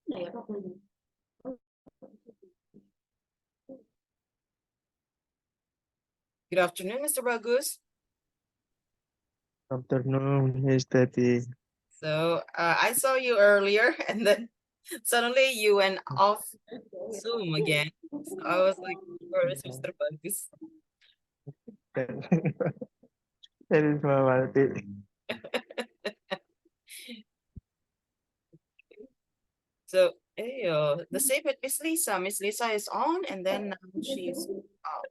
Good afternoon, Mr. Bagus. Afternoon, Miss Tati. So I saw you earlier, and then suddenly you went off Zoom again. So I was like, where is Mr. Bagus? That is Mawati. So the same with Miss Lisa. Miss Lisa is on, and then she's off.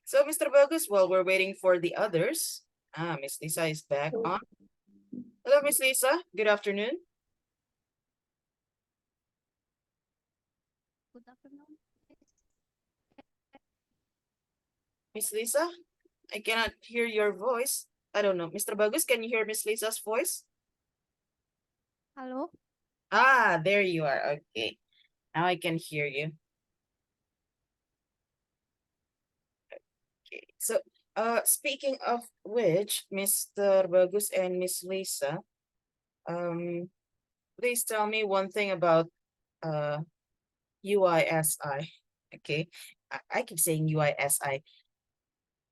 So, Mr. Bagus, while we're waiting for the others, Miss Lisa is back on. Hello, Miss Lisa. Good afternoon. Good afternoon. Miss Lisa, I cannot hear your voice. I don't know. Mr. Bagus, can you hear Miss Lisa's voice? Hello. Ah, there you are. Okay. Now I can hear you. Okay. So, speaking of which, Mr. Bagus and Miss Lisa, please tell me one thing about UISI. Okay. I keep saying UISI.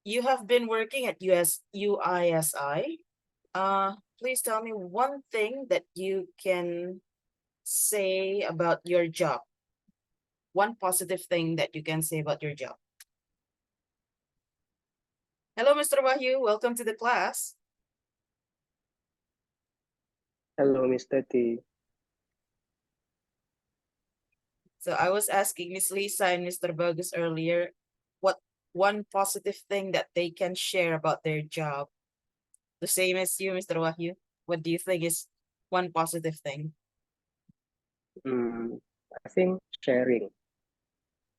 You have been working at UISI. Please tell me one thing that you can say about your job. One positive thing that you can say about your job. Hello, Mr. Wahyu. Welcome to the class. Hello, Miss Tati. So I was asking Miss Lisa and Mr. Bagus earlier, what one positive thing that they can share about their job. The same as you, Mr. Wahyu. What do you think is one positive thing? I think sharing.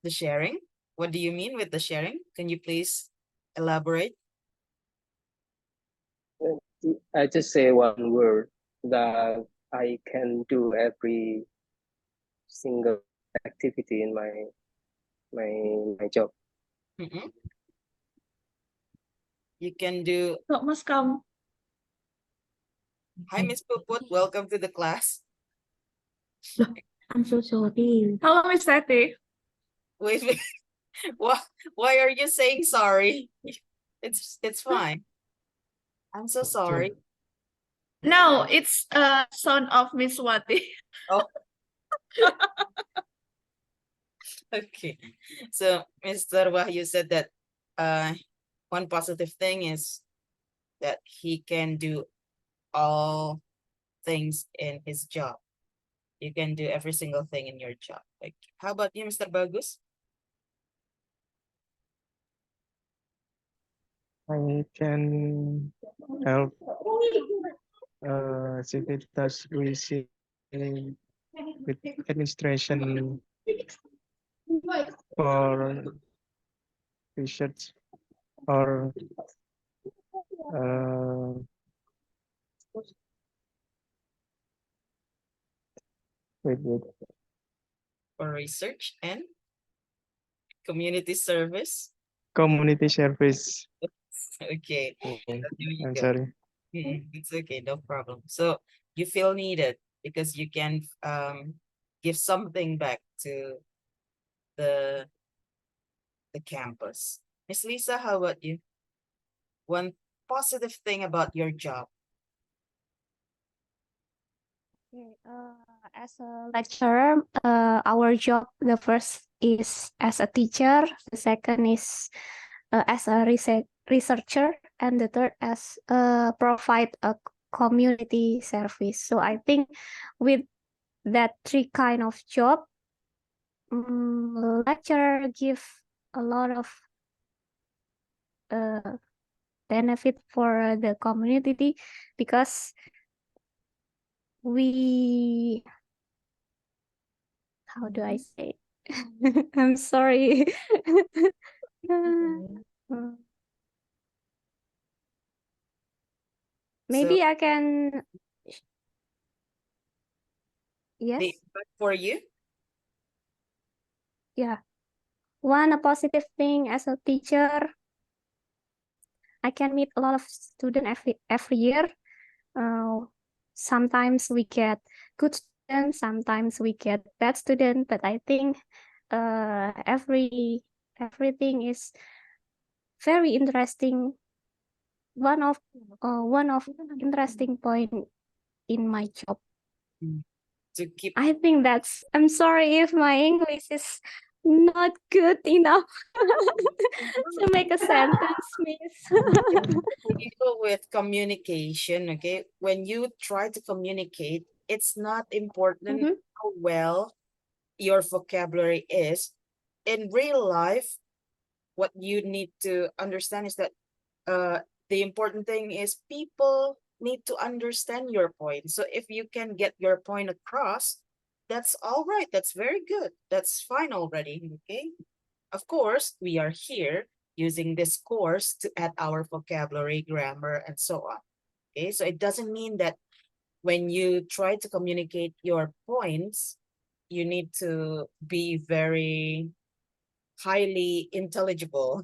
The sharing? What do you mean with the sharing? Can you please elaborate? I just say one word that I can do every single activity in my job. Mm-mm. You can do. Kok Mas kamu? Hi, Miss Puput. Welcome to the class. I'm so sorry. Hello, Miss Tati. Wait, wait. Why are you saying sorry? It's fine. I'm so sorry. No, it's son of Miss Wati. Oh. Okay. So Mr. Wahyu said that one positive thing is that he can do all things in his job. You can do every single thing in your job. Like, how about you, Mr. Bagus? I can help Civitas UISI with administration for research or wait. For research and community service. Community service. Okay. There you I'm go. sorry. It's okay, no problem. So you feel needed because you can give something back to the campus. Miss Lisa, how about you? One positive thing about your job. Okay, as a lecturer, our job, the first is as a teacher, the second is as a researcher, and the third as provide a community service. So I think with that three kind of job, lecturer give a lot of benefit for the community because we, how do I say? I'm sorry. Maybe I can. Yes. For you? Yeah. One a positive thing as a teacher, I can meet a lot of students every year. Sometimes we get good students, sometimes we get bad student, but I think everything is very interesting. One of interesting point in my job. To keep I think I'm sorry if my English is not good enough to make a sentence, miss. people with communication, okay? When you try to communicate, it's not important Mhm. how well your vocabulary is. In real life, what you need to understand is that the important thing is people need to understand your point. So if you can get your point across, that's all right. That's very good. That's fine already. Okay. Of course, we are here using this course to add our vocabulary, grammar, and so on. Okay. So it doesn't mean that when you try to communicate your points, you need to be very highly intelligible.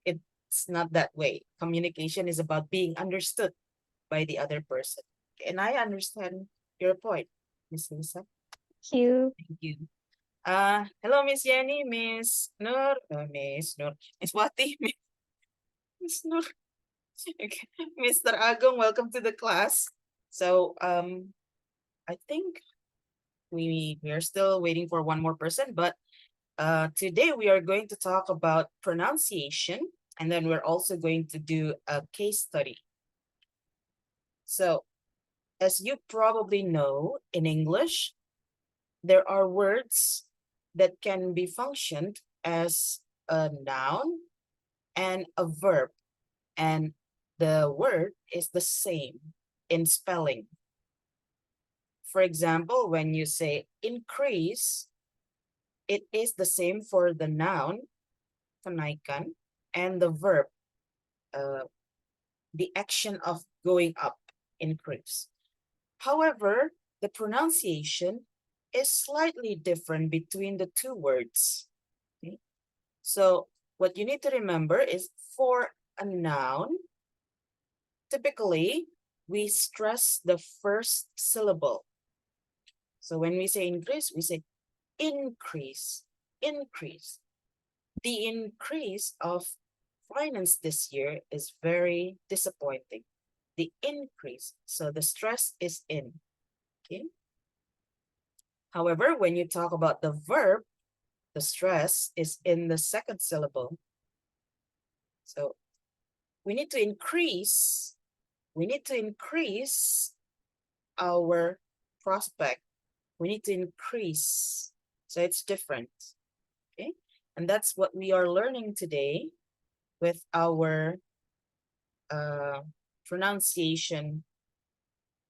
It's not that way. Communication is about being understood by the other person. And I understand your point, Miss Lisa. Thank you. Thank you. Hello, Miss Yenny, Miss Nur, Miss Nur, Miss Wati, Miss Nur. Okay. Mr. Agong, welcome to the class. So, I think we are still waiting for one more person, but today we are going to talk about pronunciation, and then we're also going to do a case study. So, as you probably know, in English, there are words that can be functioned as a noun and a verb, and the word is the same in spelling. For example, when you say increase, it is the same for the noun, kenaikan, and the verb, the action of going up, increase. However, the pronunciation is slightly different between the two words. Okay? So what you need to remember is for a noun, typically we stress the first syllable. So when we say increase, we say increase, increase. The increase of finance this year is very disappointing. The increase, so the stress is in, okay? However, when you talk about the verb, the stress is in the second syllable. So we need to increase our prospect. We need to increase. So it's different, okay? And that's what we are learning today with our pronunciation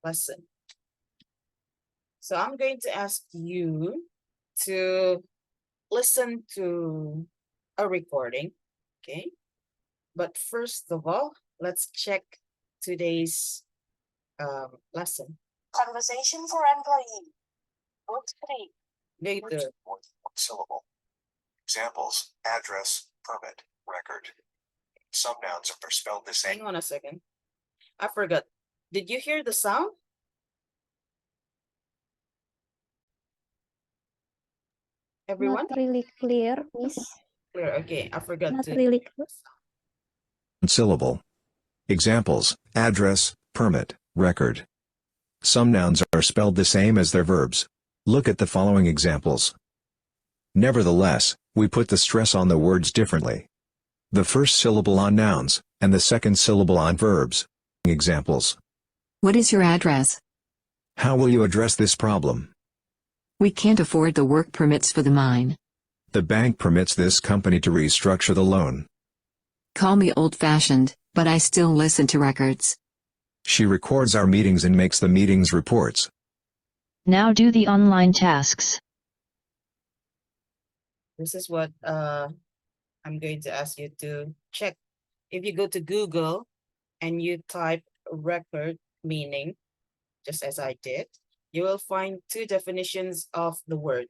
lesson. So I'm going to ask you to listen to a recording, okay? But first of all, let's check today's lesson. Conversation for employee. Book 3. Later. One syllable. Examples: address, permit, record. Some nouns are spelled the same. Hang on a second. I forgot. Did you hear the sound? Everyone? Not really clear, miss. Clear. Okay, I forgot Not to. really clear. Syllable. Examples: address, permit, record. Some nouns are spelled the same as their verbs. Look at the following examples. Nevertheless, we put the stress on the words differently. The first syllable on nouns, and the second syllable on verbs. Examples. What is your address? How will you address this problem? We can't afford the work permits for the mine. The bank permits this company to restructure the loan. Call me old-fashioned, but I still listen to records. She records our meetings and makes the meetings reports. Now do the online tasks. This is what I'm going to ask you to check. If you go to Google and you type record meaning, just as I did, you will find two definitions of the word.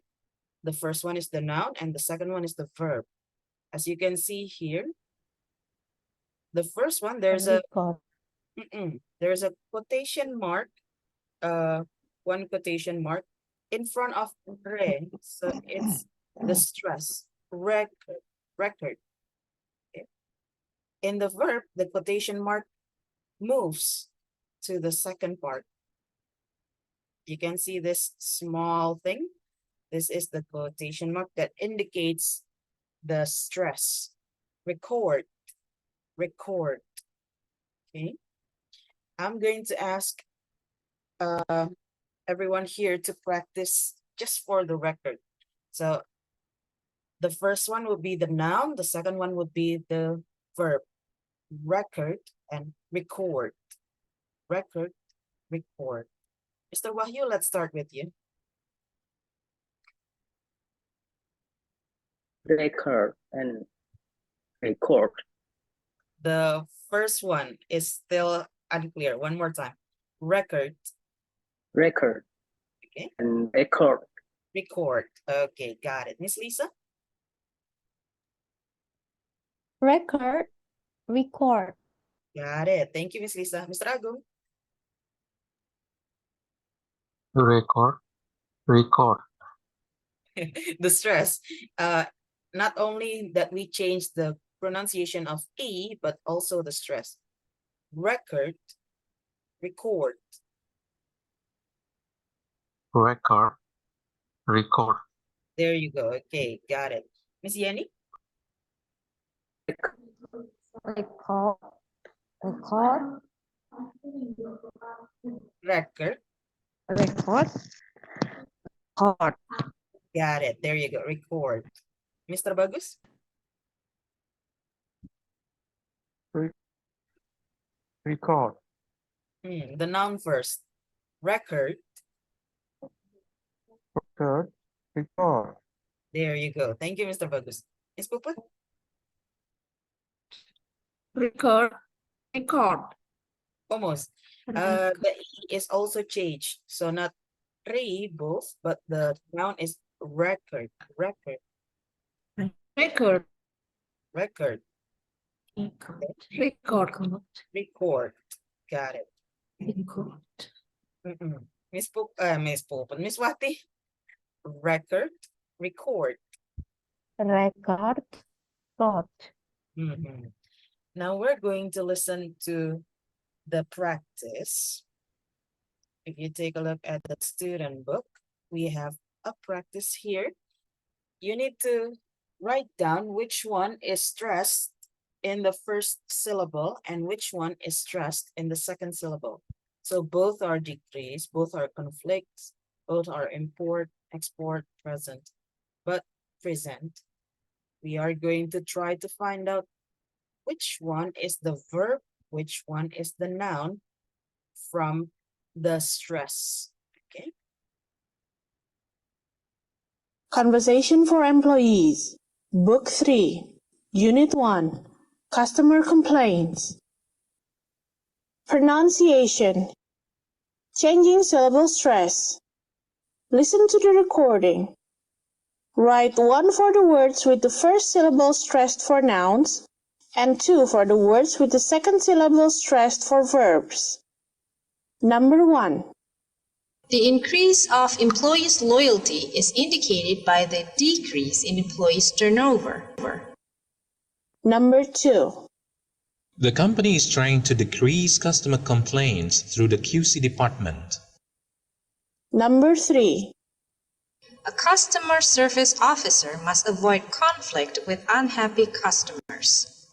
The first one is the noun and the second one is the verb. As you can see here, the first one, there's a Record. There's a quotation mark, one quotation mark in front of re, so it's the stress, record. Okay. In the verb, the quotation mark moves to the second part. You can see this small thing. This is the quotation mark that indicates the stress. Record. Okay. I'm going to ask everyone here to practice just for the record. So the first one would be the noun. The second one would be the verb. Record and record. Record, record. Mr. Wahyu, let's start with you. Record and record. The first one is still unclear. One more time. Record. Record. Okay. And record. Record. Okay, got it. Miss Lisa? Record, record. Got it. Thank you, Miss Lisa. Mr. Agung? Record, record. The stress. Not only that we change the pronunciation of E, but also the stress. Record, record. Record, record. There you go. Okay, got it. Miss Yenny? Record, record, Record. record, record. Got it. There you go. Record. Mr. Bagus? Record. The noun first. Record. Record. Record. There you go. Thank you, Mr. Bagus. Miss Pupa? Record, record. Almost. The E is also changed. So not re both, but the noun is record. Record. Record, Record. record, Record. Got it. record. Miss Pupa. Miss Wati? Record. Record. Record, record. Now we're going to listen to the practice. If you take a look at the student book, we have a practice here. You need to write down which one is stressed in the first syllable and which one is stressed in the second syllable. So both are decrease, both are conflicts, both are import, export, present, but present. We are going to try to find out which one is the verb, which one is the noun from the stress. Okay. Conversation for Employees, Book 3, Unit 1, Customer Complaints. Pronunciation. Changing syllable stress. Listen to the recording. Write 1 for the words with the first syllable stressed for nouns, and 2 for the words with the second syllable stressed for verbs. Number 1. The increase of employees' loyalty is indicated by the decrease in employees' turnover. Number 2. The company is trying to decrease customer complaints through the QC department. Number 3. A customer service officer must avoid conflict with unhappy customers.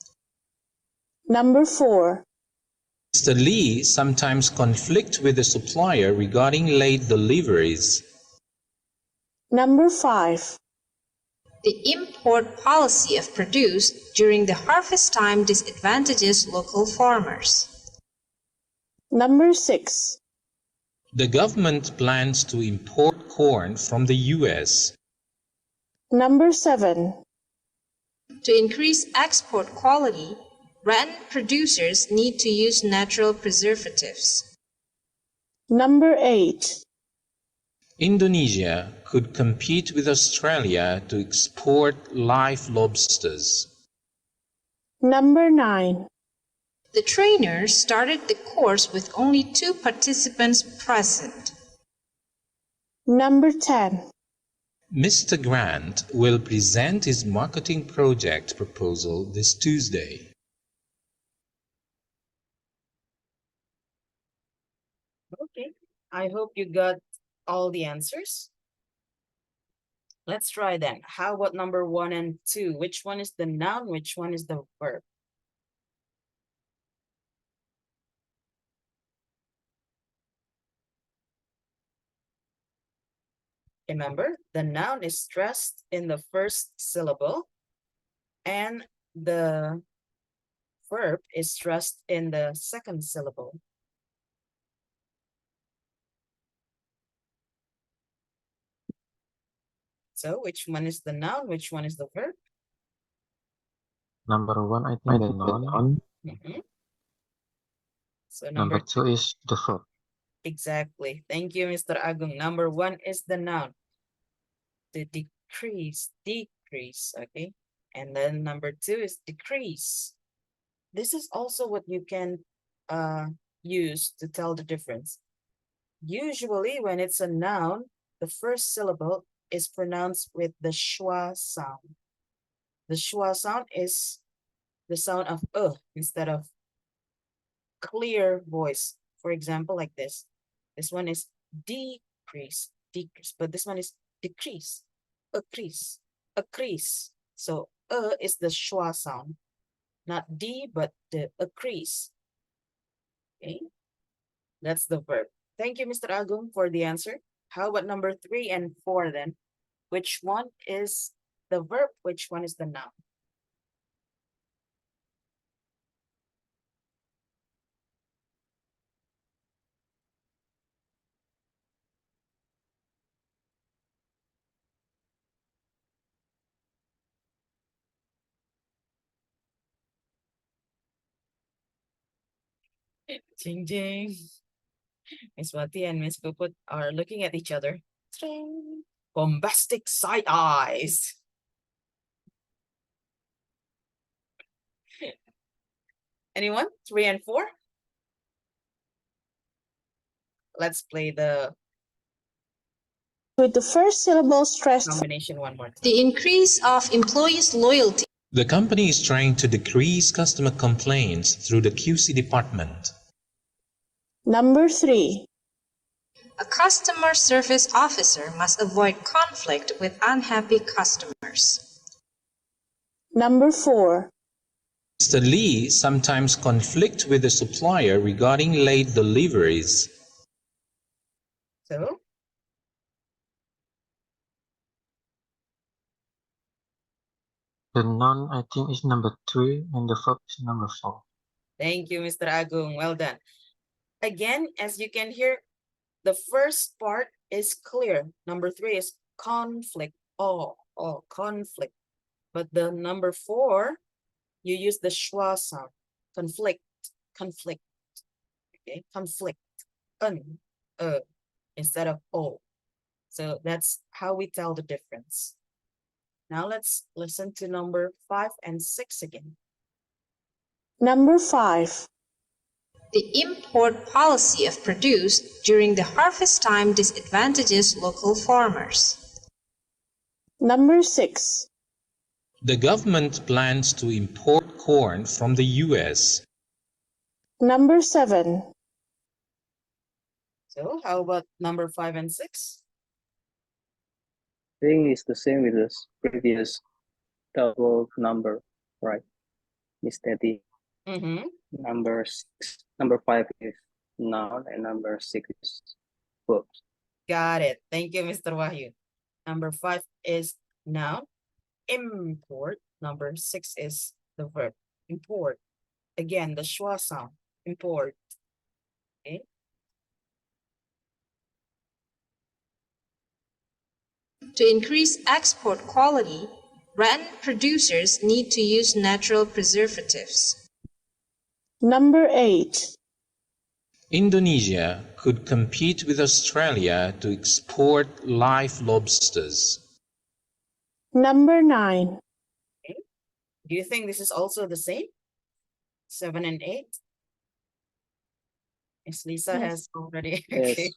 Number 4. Mr. Lee sometimes conflict with the supplier regarding late deliveries. Number 5. The import policy of produce during the harvest time disadvantages local farmers. Number 6. The government plans to import corn from the US. Number 7. To increase export quality, brand producers need to use natural preservatives. Number 8. Indonesia could compete with Australia to export live lobsters. Number 9. The trainer started the course with only 2 participants present. Number 10. Mr. Grant will present his marketing project proposal this Tuesday. Okay, I hope you got all the answers. Let's try then. How about number 1 and 2? Which one is the noun? Which one is the verb? Remember, the noun is stressed in the first syllable and the verb is stressed in the second syllable. So which one is the noun? Which one is the verb? Number 1, I think the noun. So Number 2 is the verb. exactly. Thank you, Mr. Agung. Number 1 is the noun. The decrease, okay? And then number 2 is decrease. This is also what you can use to tell the difference. Usually when it's a noun, the first syllable is pronounced with the schwa sound. The schwa sound is the sound of instead of clear voice. For example, like this. This one is decrease, but this one is decrease, accrease. So is the schwa sound, not D, but the accrease. Okay, that's the verb. Thank you, Mr. Agung, for the answer. How about number 3 and 4 then? Which one is the verb? Which one is the noun? Jing jing. Miss Wati and Miss Puput are looking at each other. Tring. Bombastic side eyes. Anyone? 3 and 4? Let's play the With the first syllable stressed. combination one more time. The increase of employees' loyalty. The company is trying to decrease customer complaints through the QC department. Number 3. A customer service officer must avoid conflict with unhappy customers. Number 4. Mr. Lee sometimes conflict with the supplier regarding late deliveries. So, The noun, I think, is number 3 and the verb is number 4. thank you, Mr. Agung. Well done. Again, as you can hear, the first part is clear. Number 3 is conflict. Oh, conflict. But the number 4, you use the schwa sound. Conflict. Okay, conflict. Instead of o. So that's how we tell the difference. Now let's listen to number 5 and 6 again. Number 5. The import policy of produce during the harvest time disadvantages local farmers. Number 6. The government plans to import corn from the US. Number 7. So how about number 5 and 6? I think it's the same with the previous double number, right? Miss Teddy. Number 5 is noun and number 6 is verb. Got it. Thank you, Mr. Wahyu. Number 5 is noun, import. Number 6 is the verb, import. Again, the schwa sound, import. Okay. To increase export quality, brand producers need to use natural preservatives. Number 8. Indonesia could compete with Australia to export live lobsters. Number 9. Okay. Do you think this is also the same? 7 and 8? Miss Lisa Yes. has already. Yes. Okay,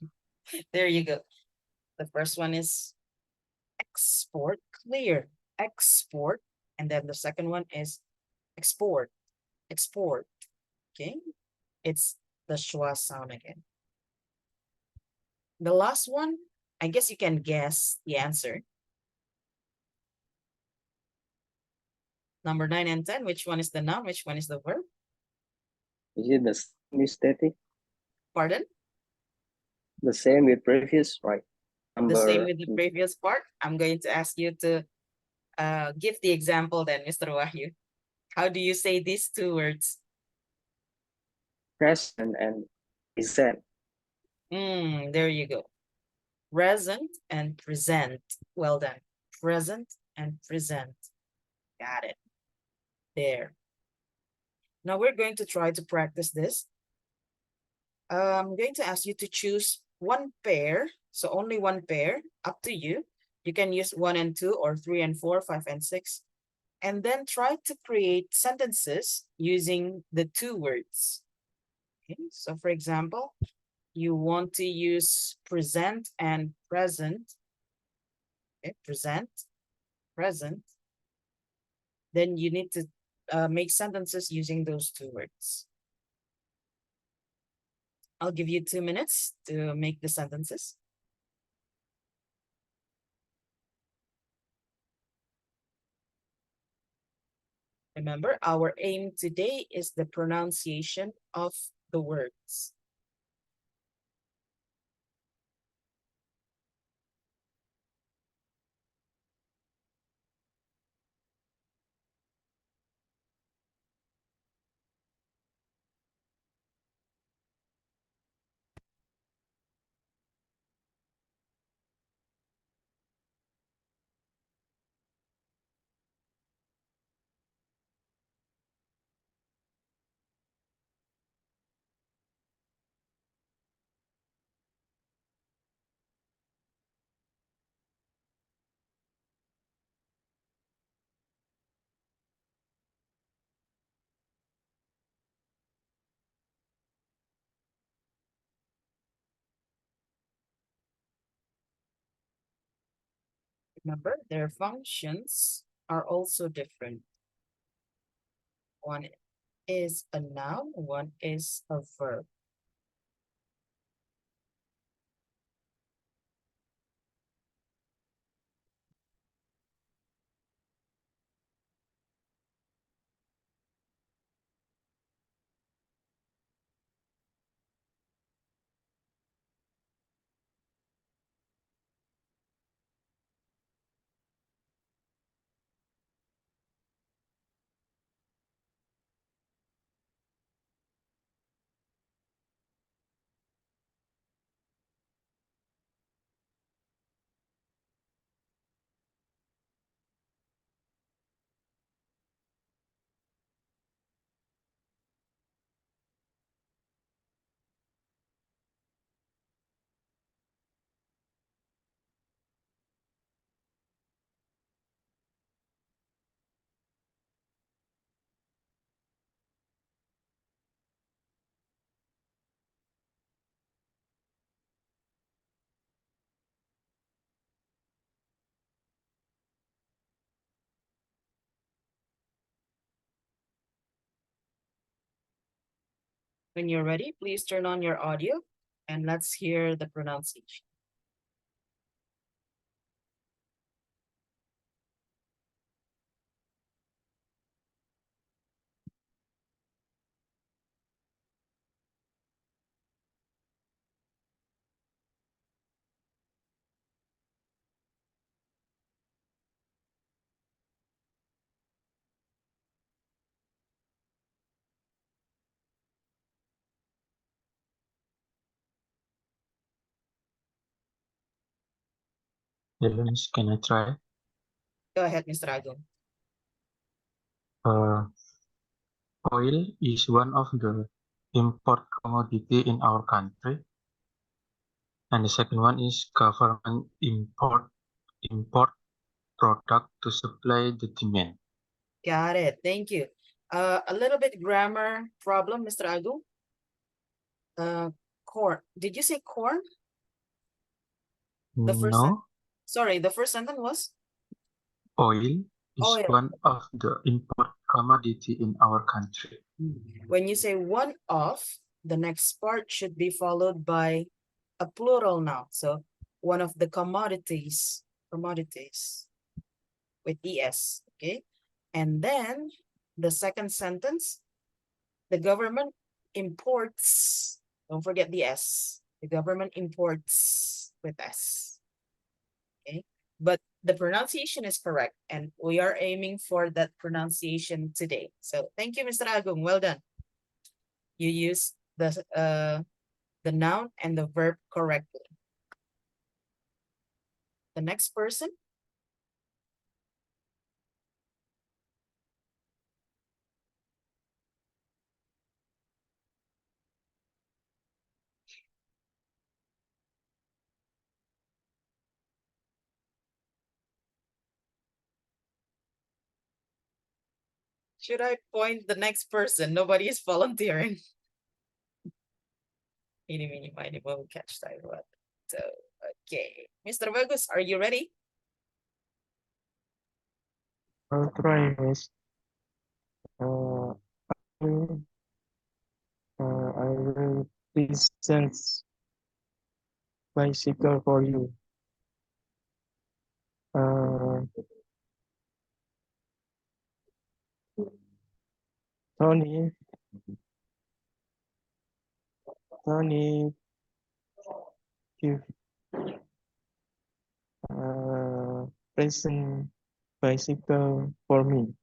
there you go. The first one is export, clear, export. And then the second one is export, export. Okay, it's the schwa sound again. The last one, I guess you can guess the answer. Number 9 and 10, which one is the noun, which one is the verb? Is it the same, Miss Teti? Pardon? The same with previous, right? The same Number with the previous part. I'm going to ask you to give the example then, Mr. Wahyu. How do you say these two words? present and present. There you go. Present and present. Well done. Present and present. Got it. There. Now we're going to try to practice this. I'm going to ask you to choose one pair. So only one pair, up to you. You can use 1 and 2 or 3 and 4, 5 and 6. And then try to create sentences using the two words. Okay, so for example, you want to use present and present. Okay, present, present. Then you need to make sentences using those two words. I'll give you 2 minutes to make the sentences. Remember, our aim today is the pronunciation of the words. Remember, their functions are also different. One is a noun, one is a verb. When you're ready, please turn on your audio and let's hear the pronunciation. Hello, Miss, can I try? Go ahead, Mr. Agung. Oil is one of the import commodity in our country. And the second one is government import product to supply the demand. Got it. Thank you. A little bit grammar problem, Mr. Agung. Corn. Did you say corn? The first No, sorry, the first sentence was oil is oil. one of the import commodity in our country. When you say one of, the next part should be followed by a plural noun. So one of the commodities with es, okay? And then the second sentence, the government imports, don't forget the s, the government imports with s, okay? But the pronunciation is correct, and we are aiming for that pronunciation today. So thank you, Mr. Agung, well done. You used the noun and the verb correctly. The next person. Should I point the next person? Nobody is volunteering. Ini, mini, mini, mo, catch tayo. So, okay. Mr. Bagus, are you ready? I'll try, Miss. I will present bicycle for you. Tony, give present bicycle for me.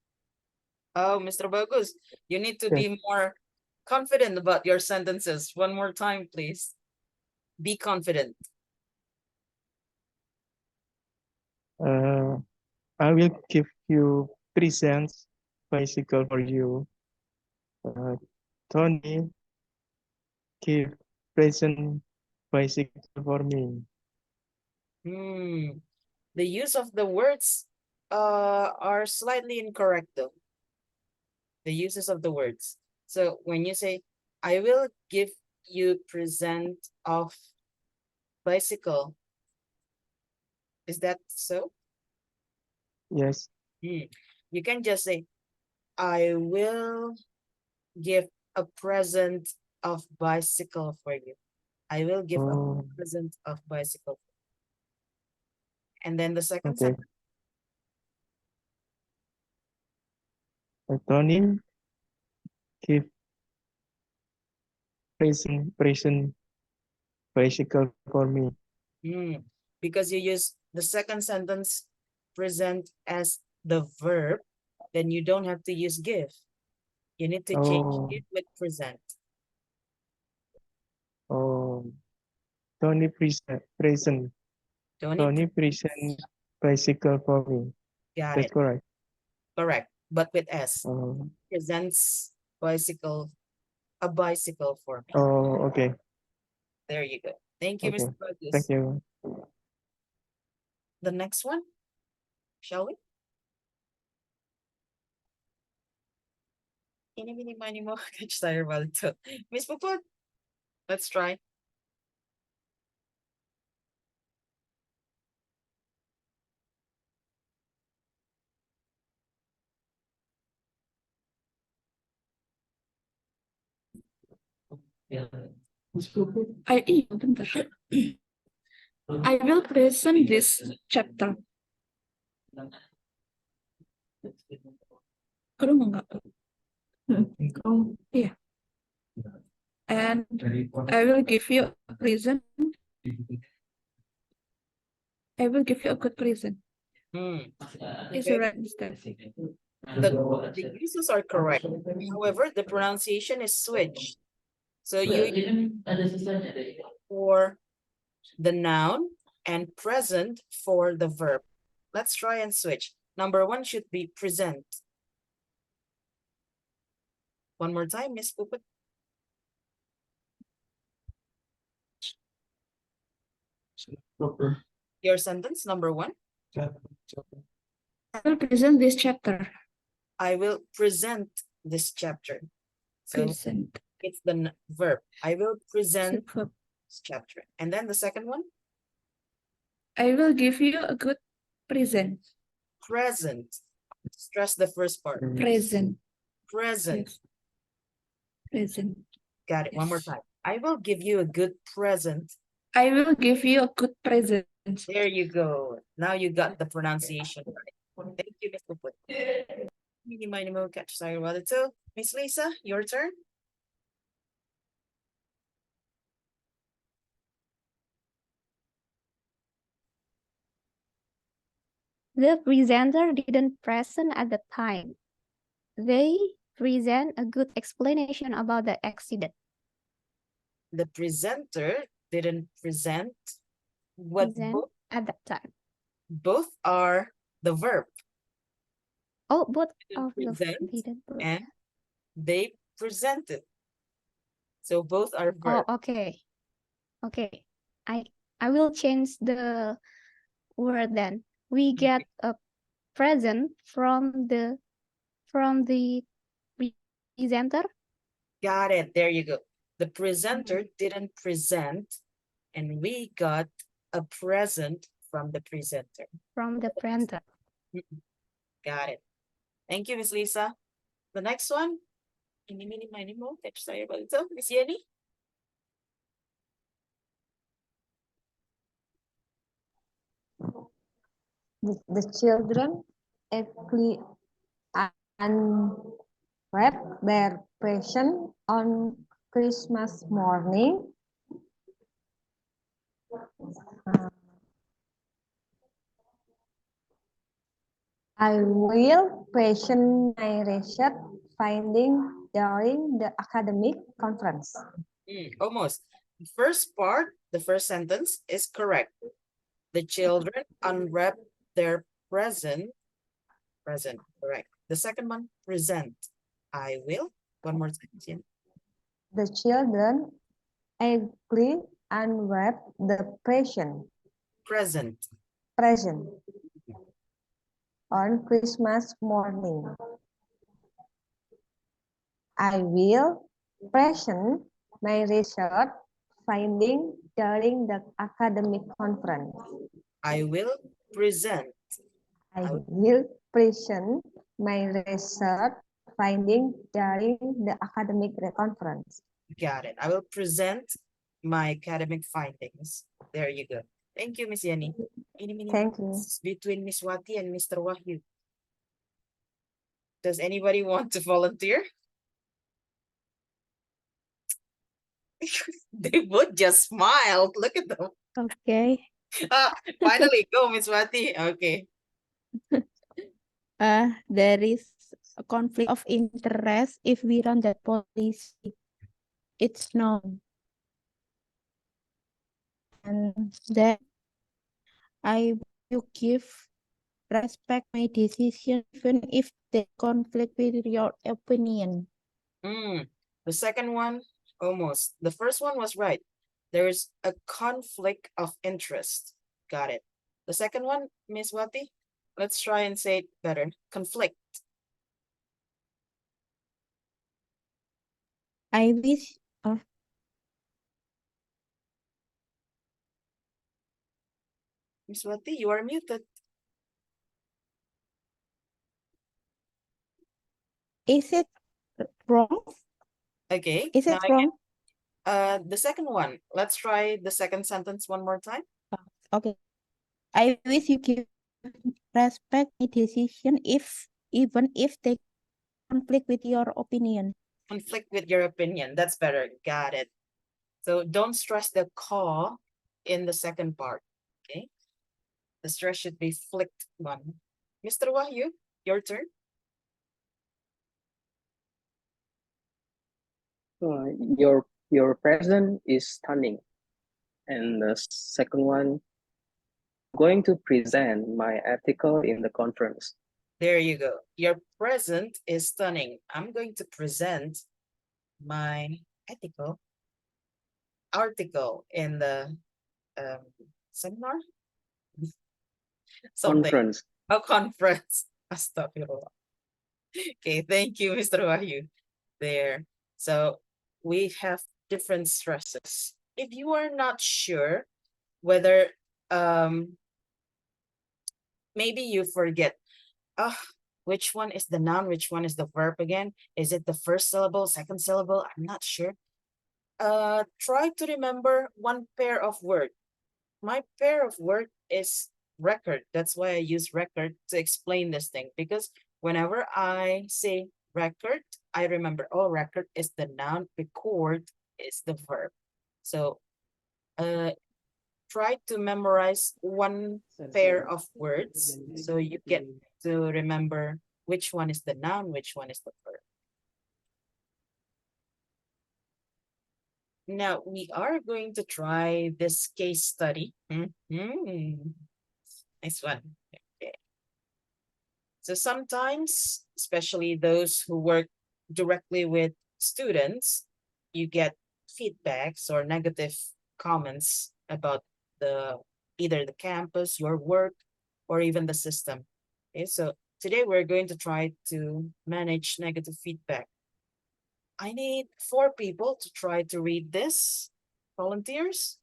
Oh, Mr. Bagus, you need to Yes. be more confident about your sentences. One more time, please. Be confident. I will give you present bicycle for you. Tony, give present bicycle for me. The use of the words are slightly incorrect though. The uses of the words. So when you say, I will give you present of bicycle, is that so? Yes. You can just say, I will give a present of bicycle for you. I will give a present of bicycle. And then the second sentence. Tony, give present bicycle for me. Because you use the second sentence present as the verb, then you don't have to use give. You need to change it with present. Tony present. Tony present bicycle for me. Got That's it. correct. Correct. But with S. Presents a bicycle for me. Oh, okay. There you go. Thank you, Okay. Mr. Bagus. Thank you. The next one, shall we? Ini, mini, mini, mo, catch tayo balto. Miss Puput, let's try. I will present this chapter. Yeah. And I will give you a present. I will give you a good present. Is it right, Mr. The uses are correct. However, the pronunciation is switched. So you for the noun and present for the verb. Let's try and switch. Number one should be present. One more time, Miss Puput. Your sentence, number one. I will present this chapter. I will present this chapter. So Present. It's the verb. I will present this chapter. And then the second one? I will give you a good present. Present. Stress the first part. Present. Present. Yes. Present. Got it. One more time. I will give you a good present. I will give you a good present. There you go. Now you got the pronunciation right. Thank you, Mr. Put. Mini minimo catch sorry about it too. Miss Lisa, your turn. The presenter didn't present at the time. They present a good explanation about the accident. The presenter didn't present what Present at that time. both are the verb. Oh, both Didn't of the present didn't present. and they presented. So both are verb. Oh, okay. Okay. I will change the word then. We get a present from the presenter. Got it. There you go. The presenter didn't present and we got a present from the presenter. From the presenter. Got it. Thank you, Miss Lisa. The next one. Ini mini mini mo. Sorry about it. Miss Yenny. The children actually unwrap their present on Christmas morning. I will present my research finding during the academic conference. Almost. The first part, the first sentence is correct. The children unwrap their present, correct. The second one, present. I will. One more time, Jen. The children actually unwrap the present on Christmas morning. I will present my research finding during the academic conference. I will present. I will present my research finding during the academic conference. Got it. I will present my academic findings. There you go. Thank you, Miss Yenny. Thank you. Between Miss Wati and Mr. Wahyu. Does anybody want to volunteer? They would just smiled. Look at them. Okay. Finally, go, Miss Wati. Okay. There is a conflict of interest if we run that policy. It's known. And then I will give respect my decision even if they conflict with your opinion. The second one, almost. The first one was right. There is a conflict of interest. Got it. The second one, Miss Wati, let's try and say it better. Conflict. I wish. Miss Wati, you are muted. Is it wrong? Okay. Is it wrong? The second one. Let's try the second sentence one more time. Okay. I wish you give respect my decision even if they conflict with your opinion. Conflict with your opinion. That's better. Got it. So don't stress the call in the second part. Okay. The stress should be flicked one. Mr. Wahyu, your turn. Your present is stunning. And the second one, going to present my article in the conference. There you go. Your present is stunning. I'm going to present my article in the seminar? Conference. Oh, conference. Astaghfirullah. Okay, thank you, Mr. Wahyu. There. So we have different stresses. If you are not sure whether maybe you forget, which one is the noun, which one is the verb again? Is it the first syllable, second syllable? I'm not sure. Try to remember one pair of word. My pair of word is record. That's why I use record to explain this thing, because whenever I say record, I remember, oh, record is the noun, record is the verb. So try to memorize one pair of words so you get to remember which one is the noun, which one is the verb. Now we are going to try this case study. Nice one. Okay. So sometimes, especially those who work directly with students, you get feedbacks or negative comments about either the campus, your work, or even the system. Okay, so today we're going to try to manage negative feedback. I need 4 people to try to read this. Volunteers?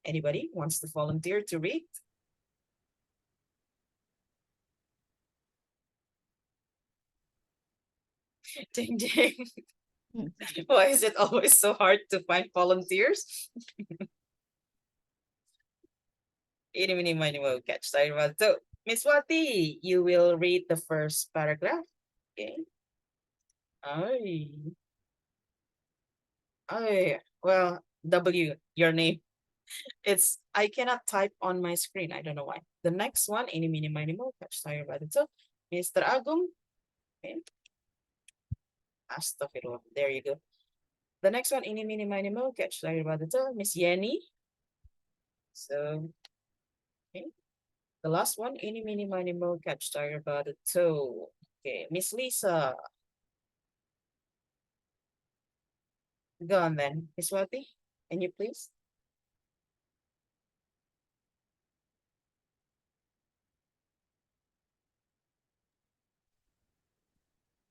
Anybody wants to volunteer to read? Ding ding. Why is it always so hard to find volunteers? Ini mini mini mo catch. So, Miss Wati, you will read the first paragraph. Okay. Well, W, your name. I cannot type on my screen. I don't know why. The next one, ini mini mini mo catch. So, Mr. Agung. Okay. Astaghfirullah. There you go. The next one, ini mini mini mo catch. Miss Yenny. So, okay. The last one, ini mini mini mo catch. Okay, Miss Lisa. Go on then. Miss Wati, can you please?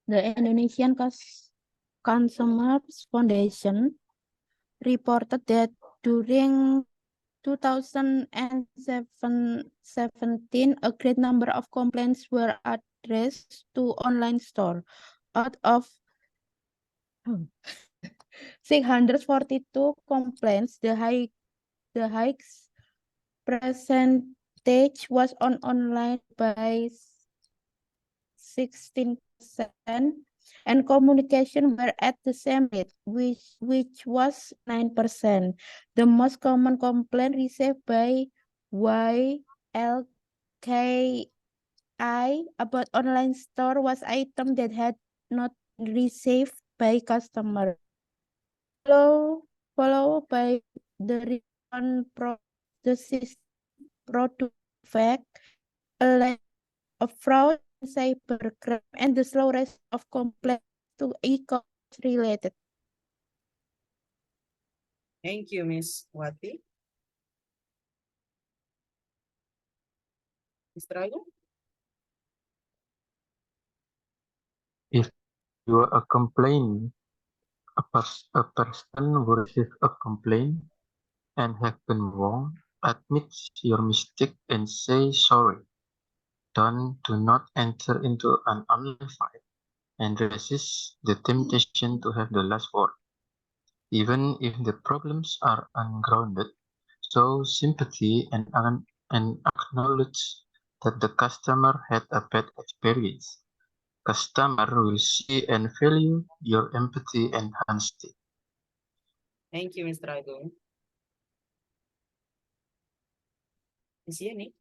The Indonesian Consumers Foundation reported that during 2017, a great number of complaints were addressed to online store. Out of 642 complaints, the highest percentage was on online by 16%, and communication were at the same rate, which was 9%. The most common complaint received by YLKI about online store was item that had not received by customer. Followed by the return the system product fact, a lack of fraud, cybercrime, and the slow rise of complaints to e-commerce related. Thank you, Miss Wati. Mr. Agung? If you are a complaint, a person who receives a complaint and have been wrong, admit your mistake and say sorry. Do not enter into an online fight and resist the temptation to have the last word. Even if the problems are ungrounded, show sympathy and acknowledge that the customer had a bad experience. Customer will see and value your empathy and honesty. Thank you, Mr. Agung. Miss Yeni?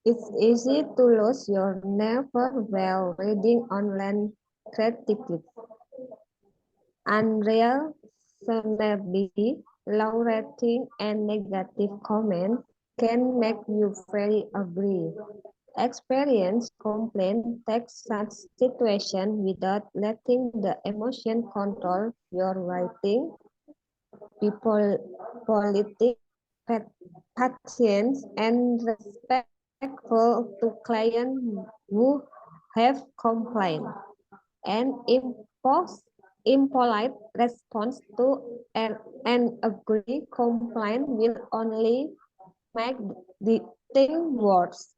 It's easy to lose your nerve while reading online creatively. Unreal celebrity, low rating, and negative comments can make you very angry. Experience complaint, take such situation without letting the emotion control your writing. Be politic, patient, and respectful to clients who have complained. An impolite response to an ugly complaint will only make the thing worse.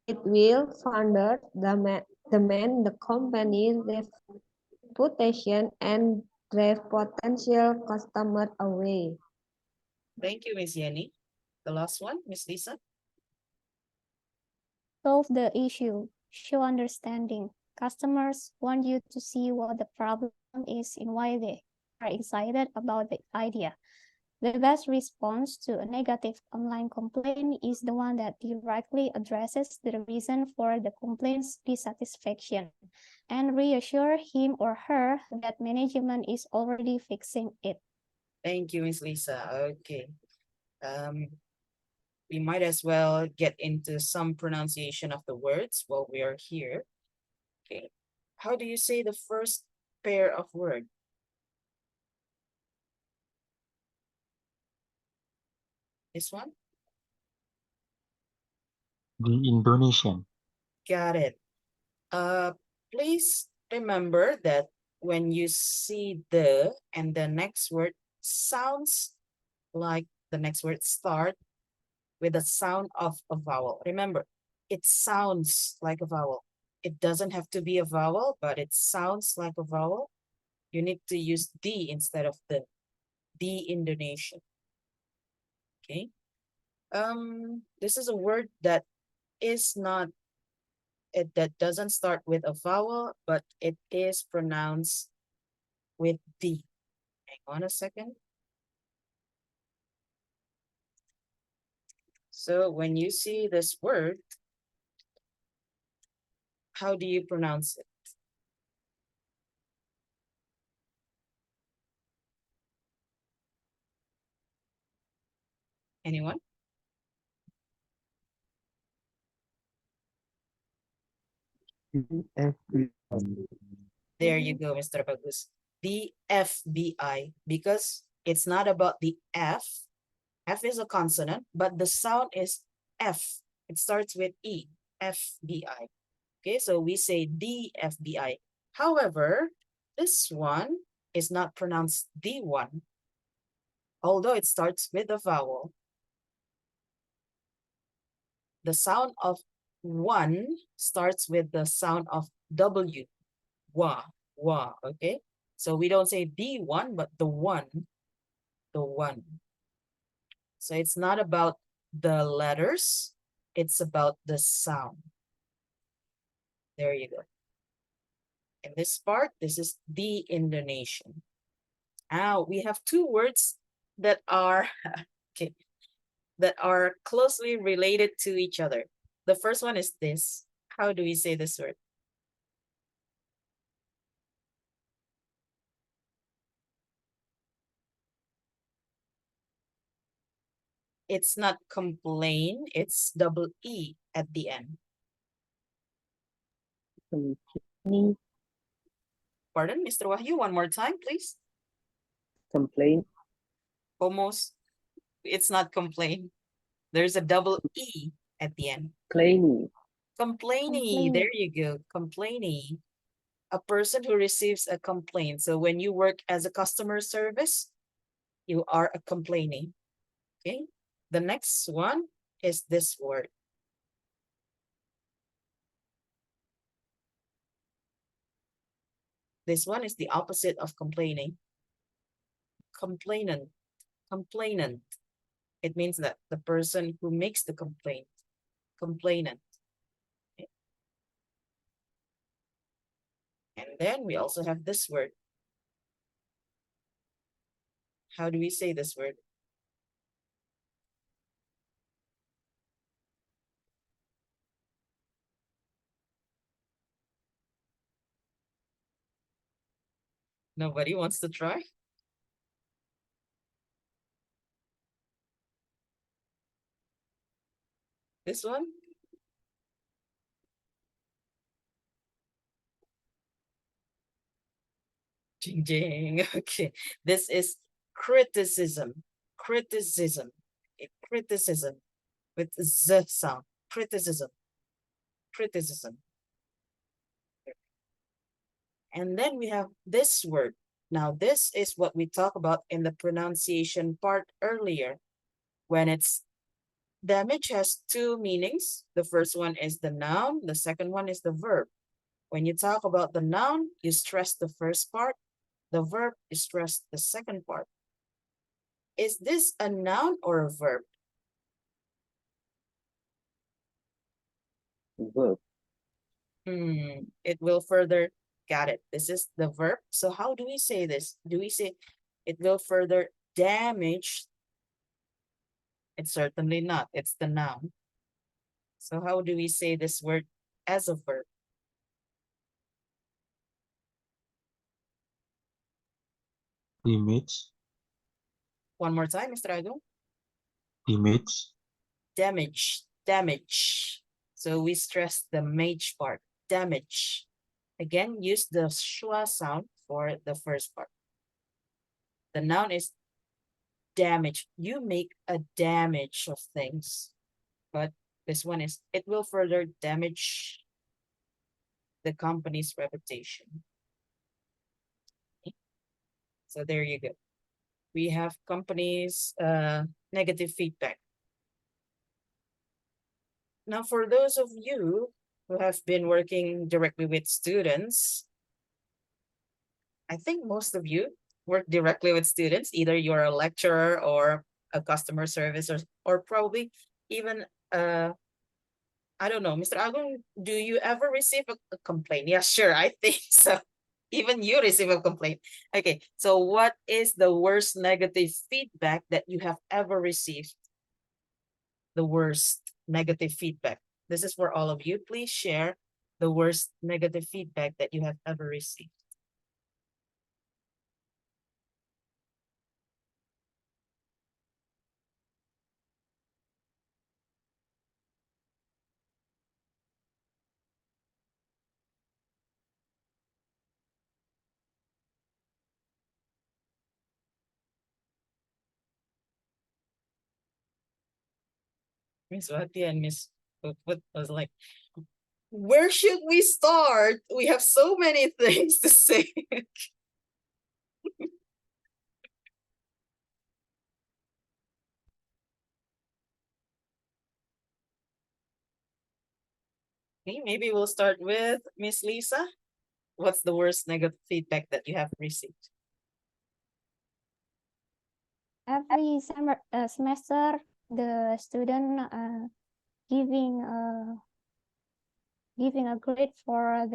It will further damage the company's reputation and drive potential customers away. Thank you, Miss Yenny. The last one, Miss Lisa. Solve the issue. Show understanding. Customers want you to see what the problem is and why they are excited about the idea. The best response to a negative online complaint is the one that directly addresses the reason for the complaint's dissatisfaction and reassure him or her that management is already fixing it. Thank you, Miss Lisa. Okay. We might as well get into some pronunciation of the words while we are here. Okay. How do you say the first pair of words? This one? The Indonesian. Got it. Please remember that when you see the and the next word sounds like the next word start with the sound of a vowel. Remember, it sounds like a vowel. It doesn't have to be a vowel, but it sounds like a vowel. You need to use the instead of the Indonesian. Okay. This is a word that is not that doesn't start with a vowel, but it is pronounced with D. Hang on a second. So when you see this word, how do you pronounce it? Anyone? There you go, Mr. Bagus. The FBI, because it's not about the F. F is a consonant, but the sound is F. It starts with E, FBI. Okay, so we say the FBI. However, this one is not pronounced the one, although it starts with a vowel. The sound of one starts with the sound of W, wa, okay? So we don't say the one, but the one, the one. So it's not about the letters, it's about the sound. There you go. In this part, this is the Indonesian. Now we have two words that are okay, that are closely related to each other. The first one is this. How do we say this word? It's not complain, it's double E at the end. Pardon, Mr. Wahyu, one more time, please. Complain. Almost. It's not complain. There's a double E at the end. Complainy. Complainy. There you go. Complainy. A person who receives a complaint. So when you work as a customer service, you are a complaining. Okay. The next one is this word. This one is the opposite of complaining. Complainant. Complainant. It means that the person who makes the complaint. Complainant. Okay. And then we also have this word. How do we say this word? Nobody wants to try? This one? Jing jing. Okay. This is criticism. Criticism. Okay. Criticism with Z sound. Criticism. Criticism. And then we have this word. Now, this is what we talked about in the pronunciation part earlier. When it's damage has two meanings. The first one is the noun. The second one is the verb. When you talk about the noun, you stress the first part. The verb, you stress the second part. Is this a noun or a verb? Verb. It will further, got it. This is the verb. So how do we say this? Do we say it will further damage? It's certainly not. It's the noun. So how do we say this word as a verb? Damage. One more time, Mr. Agung. Damage. Damage, damage. So we stress the mage part, damage. Again, use the schwa sound for the first part. The noun is damage. You make a damage of things. But this one is, it will further damage the company's reputation. Okay. So there you go. We have companies' negative feedback. Now, for those of you who have been working directly with students, I think most of you work directly with students. Either you're a lecturer or a customer service, or probably even, I don't know, Mr. Agung, do you ever receive a complaint? Yeah, sure, I think so. Even you receive a complaint. Okay, so what is the worst negative feedback that you have ever received? The worst negative feedback. This is for all of you. Please share the worst negative feedback that you have ever received. Miss Wati and Miss Put was like, where should we start? We have so many things to say. Okay, maybe we'll start with Miss Lisa. What's the worst negative feedback that you have received? Every semester, the student giving a grade for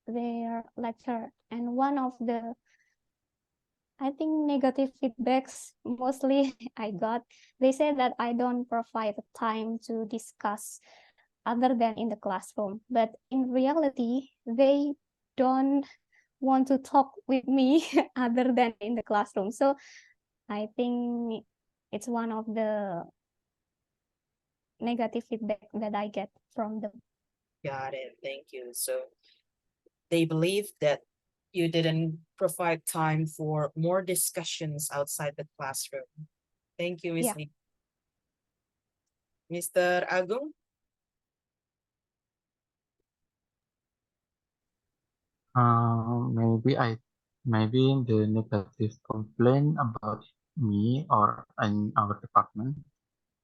their lecture, and one of the, I think, negative feedbacks mostly I got, they said that I don't provide time to discuss other than in the classroom, but in reality they don't want to talk with me other than in the classroom. So I think it's one of the negative feedback that I get from them. Got it. Thank you. So they believe that you didn't provide time for more discussions outside the classroom. Thank you, Miss Lee. Mr. Agung? Maybe the negative complaint about me or in our department,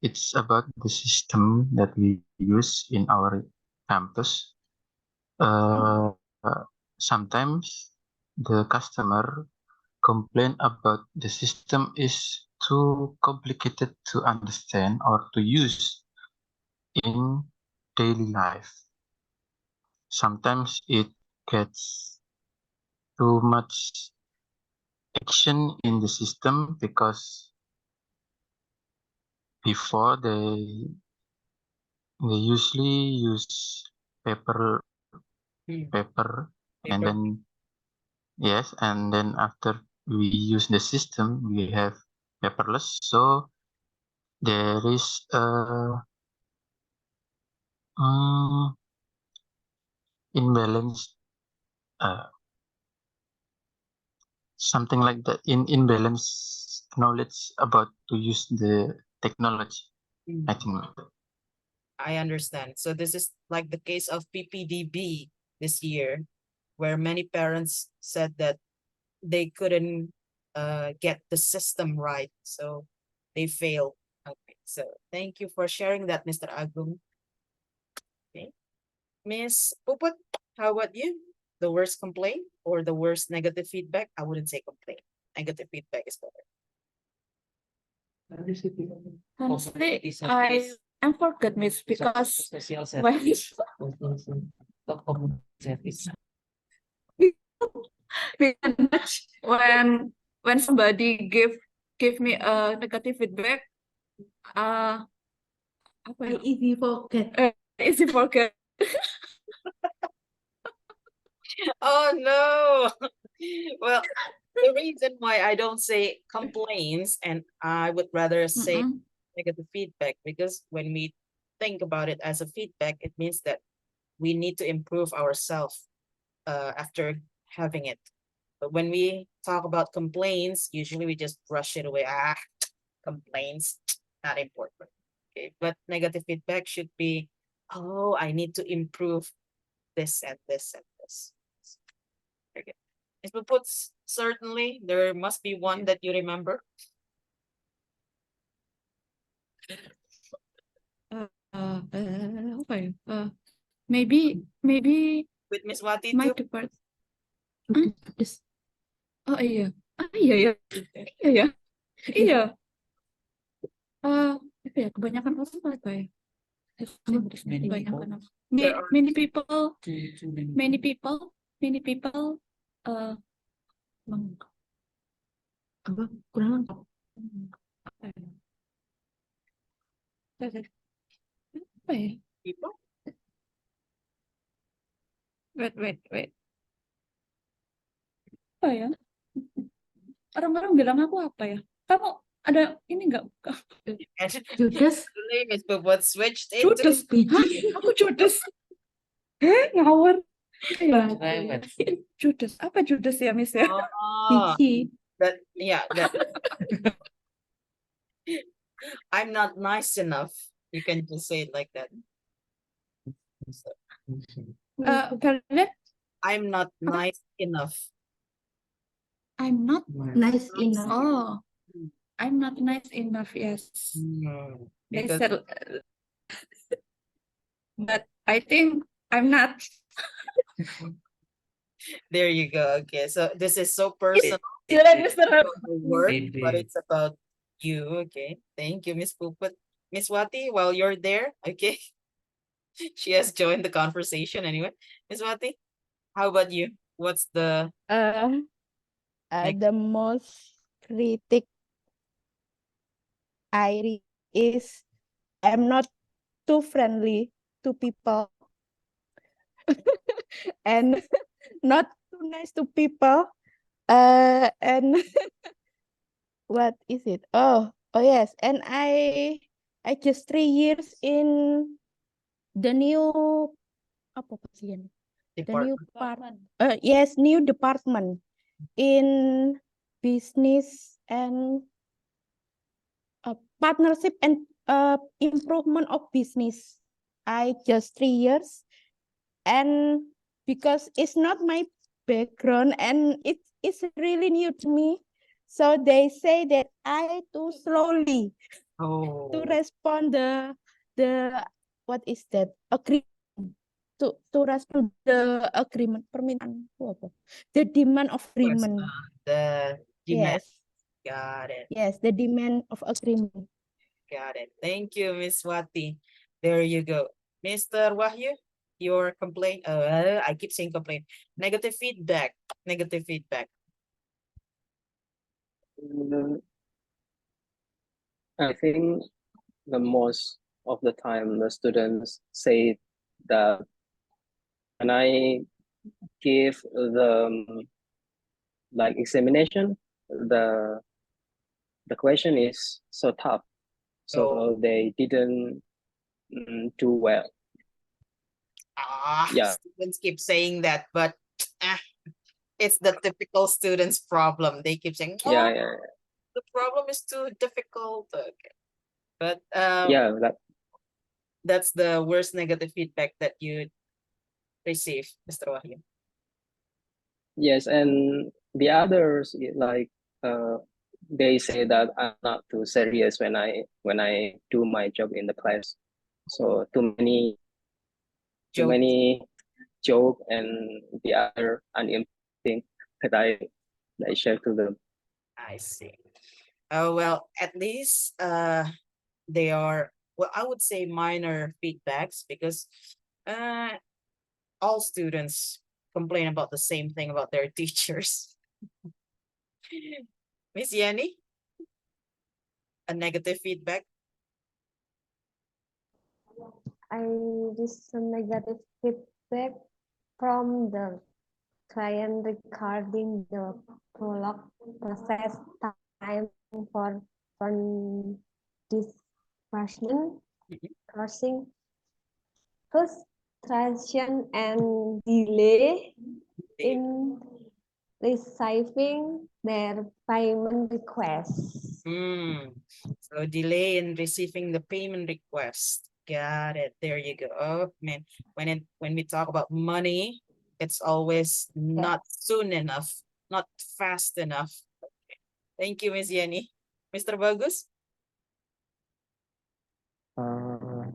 it's about the system that we use in our campus. Sometimes the customer complain about the system is too complicated to understand or to use in daily life. Sometimes it gets too much action in the system because before they usually use paper and then yes, and then after we use the system we have paperless, so there is imbalance, something like that, imbalance knowledge about to use the technology. I think like that. I understand. So this is like the case of PPDB this year. where many parents said that they couldn't get the system right, so they failed. Okay, so thank you for sharing that, Mr. Agung. Okay, Miss Puput, how about you? The worst complaint or the worst negative feedback? I wouldn't say complaint. Negative feedback is better. Honestly, I forgot, Miss, because when because when somebody give me a negative feedback, apa ya? Easy forget. Easy forget. Oh no. Well, the reason why I don't say complaints and I would rather say negative feedback, because when we think about it as a feedback, it means that we need to improve ourselves after having it. But when we talk about complaints, usually we just brush it away. Complaints, not important. Okay, but negative feedback should be, oh, I need to improve this and this and this. Okay. Ms. Puput, certainly there must be one that you remember. Apa ya? Maybe With Miss Wati my too? department. Oh iya, iya ya, iya ya, iya. Apa ya? Kebanyakan orang apa ya? Kebanyakan orang. Many people, many people. Apa? Kurang lengkap. Apa ya? Apa ya? People? Wait. Apa ya? Orang-orang bilang aku apa ya? Kamu ada ini enggak? Judas. The name is Puput switched into Judas. Hah? Aku Judas. Ngawur. Ya. Judas. Apa Judas ya, Miss ya? That I'm not nice enough. You can just say it like that. Kalian? I'm not nice enough. I'm not Nice enough. Oh, I'm not nice enough. Yes. They Because said, but I think I'm not. there you go. Okay, so this is so personal. It's about the work, but it's about you. Okay, thank you, Miss Puput. Miss Wati, while you're there, okay, she has joined the conversation anyway. Miss Wati, how about you? What's the the most critic is I'm not too friendly to people and not too nice to people. And what is it? Oh yes, and I just 3 years in the new the new new department in business and partnership and improvement of business. I just 3 years, and because it's not my background and it's really new to me, so they say that I too slowly to respond the what is that agreement to respond the agreement permintaan the demand of agreement. The demand. Yes. Got it. Yes, the demand of agreement. Got it. Thank you, Miss Wati. There you go. Mr. Wahyu, your complaint. I keep saying complaint. Negative feedback. Negative feedback. I think the most of the time the students say that when I give the like examination, the question is so tough, so they didn't do well. Yeah. Students keep saying that, but it's the typical students' problem. They keep saying, "Oh, Yeah. the problem is too difficult." Okay. But Yeah, that's the worst negative feedback that you receive, Mr. Wahyu. Yes, and the others like they say that I'm not too serious when I do my job in the class. So too many joke and the other unimportant thing that I share to them. I see. Oh, well, at least they are, well, I would say minor feedbacks because uh all students complain about the same thing about their teachers. Miss Yenny, a negative feedback? I receive negative feedback from the client regarding the prolog process time for fund disbursement, causing frustration and delay in receiving their payment requests. So delay in receiving the payment request. Got it. There you go. Oh man, when we talk about money, it's always not soon enough, not fast enough. Okay. Thank you, Miss Yenny. Mr. Bagus? I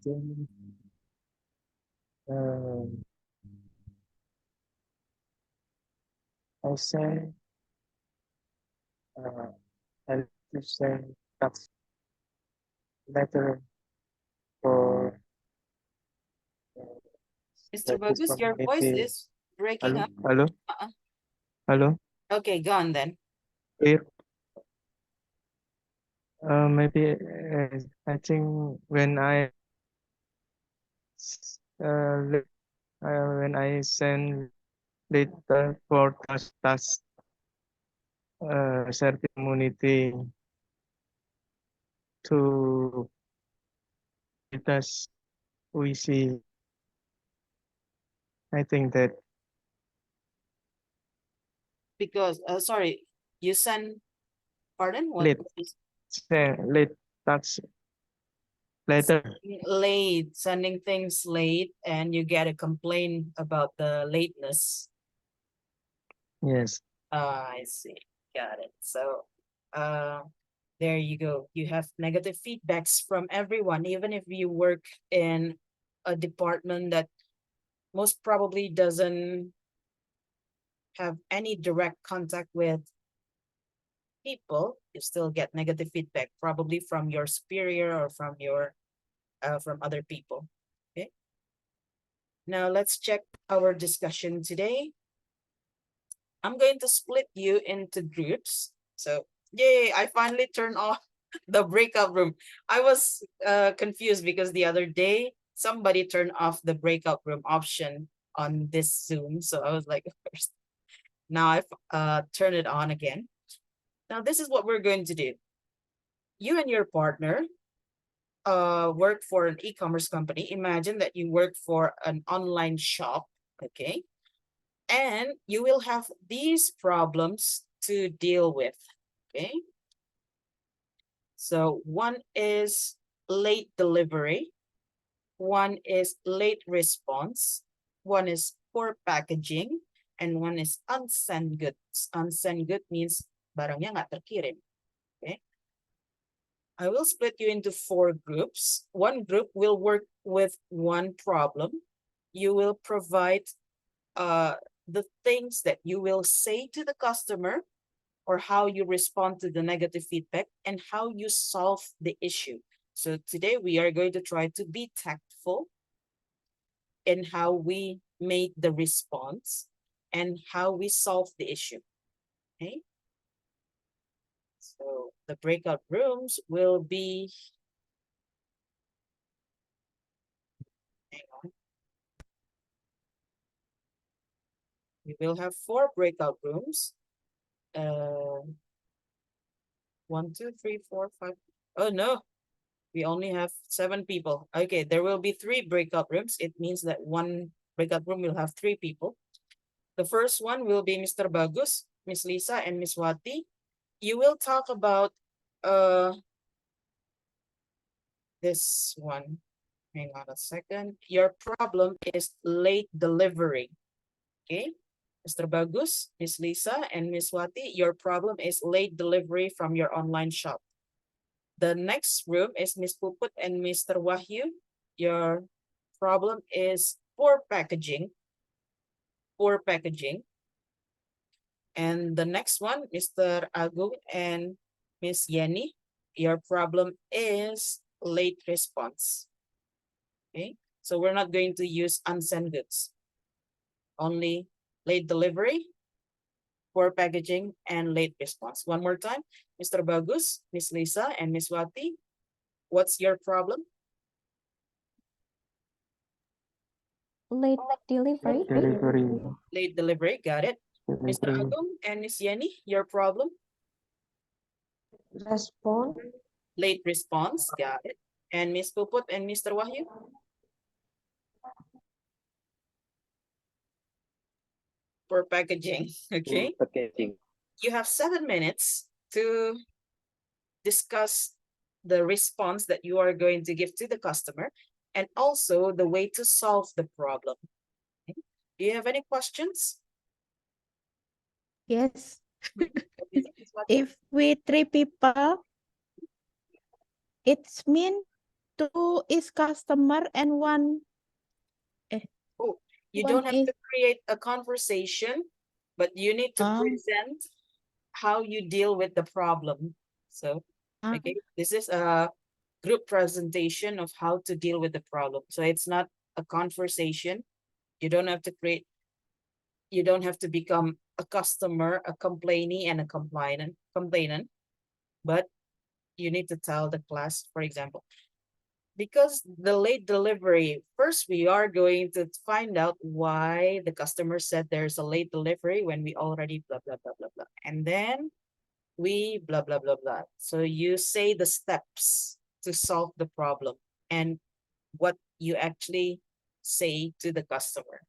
think, uh, I say, I like to say that's better for Mr. this Bagus, your voice community. is breaking up. Hello? Hello? Okay, gone then. Clear? Maybe I think when I send later for task share community to Universitas UISI, I think that Because, sorry, you send, pardon? What? late task later. Late, sending things late, and you get a complaint about the lateness. Yes. I see. Got it. So, there you go. You have negative feedbacks from everyone, even if you work in a department that most probably doesn't have any direct contact with people, you still get negative feedback, probably from your superior or from your from other people. Okay. Now let's check our discussion today. I'm going to split you into groups. So, yay, I finally turned off the breakout room. I was confused because the other day somebody turned off the breakout room option on this Zoom. So I was like, first. Now I've turned it on again. Now this is what we're going to do. You and your partner work for an e-commerce company. Imagine that you work for an online shop, okay? And you will have these problems to deal with, okay? So one is late delivery, one is late response, one is poor packaging, and one is unsent goods. Unsent good means barangnya nggak terkirim, okay? I will split you into 4 groups. One group will work with one problem. You will provide the things that you will say to the customer or how you respond to the negative feedback and how you solve the issue. So today we are going to try to be tactful in how we make the response and how we solve the issue, okay? So the breakout rooms will be, hang on. We will have 4 breakout rooms. 1, 2, 3, 4, 5. Oh no, we only have 7 people. Okay, there will be 3 breakout rooms. It means that one breakout room will have 3 people. The first one will be Mr. Bagus, Miss Lisa, and Miss Wati. You will talk about this one. Hang on a second. Your problem is late delivery. Okay, Mr. Bagus, Miss Lisa, and Miss Wati, your problem is late delivery from your online shop. The next room is Miss Puput and Mr. Wahyu. Your problem is poor packaging. Poor packaging. And the next one, Mr. Agung and Miss Yenny, your problem is late response. Okay, so we're not going to use unsent goods. Only late delivery, poor packaging, and late response. One more time, Mr. Bagus, Miss Lisa, and Miss Wati, what's your problem? Late delivery. Late delivery, got it. Mr. Agung and Miss Yenny, your problem? Respond. Late response, got it. And Miss Puput and Mr. Wahyu? For packaging, okay? Packaging. You have 7 minutes to discuss the response that you are going to give to the customer and also the way to solve the problem. Okay? Do you have any questions? Yes. If we 3 people, it's mean 2 is customer and 1. Oh, you One don't have is to create a conversation, but you need to present how you deal with the problem. So, okay, this is a group presentation of how to deal with the problem. So it's not a conversation. You don't have to create, you don't have to become a customer, a complainee, and a complainant, but you need to tell the class, for example, because the late delivery, first we are going to find out why the customer said there's a late delivery when we already blah, blah, blah, blah, blah. And then we blah, blah, blah, blah. So you say the steps to solve the problem and what you actually say to the customer.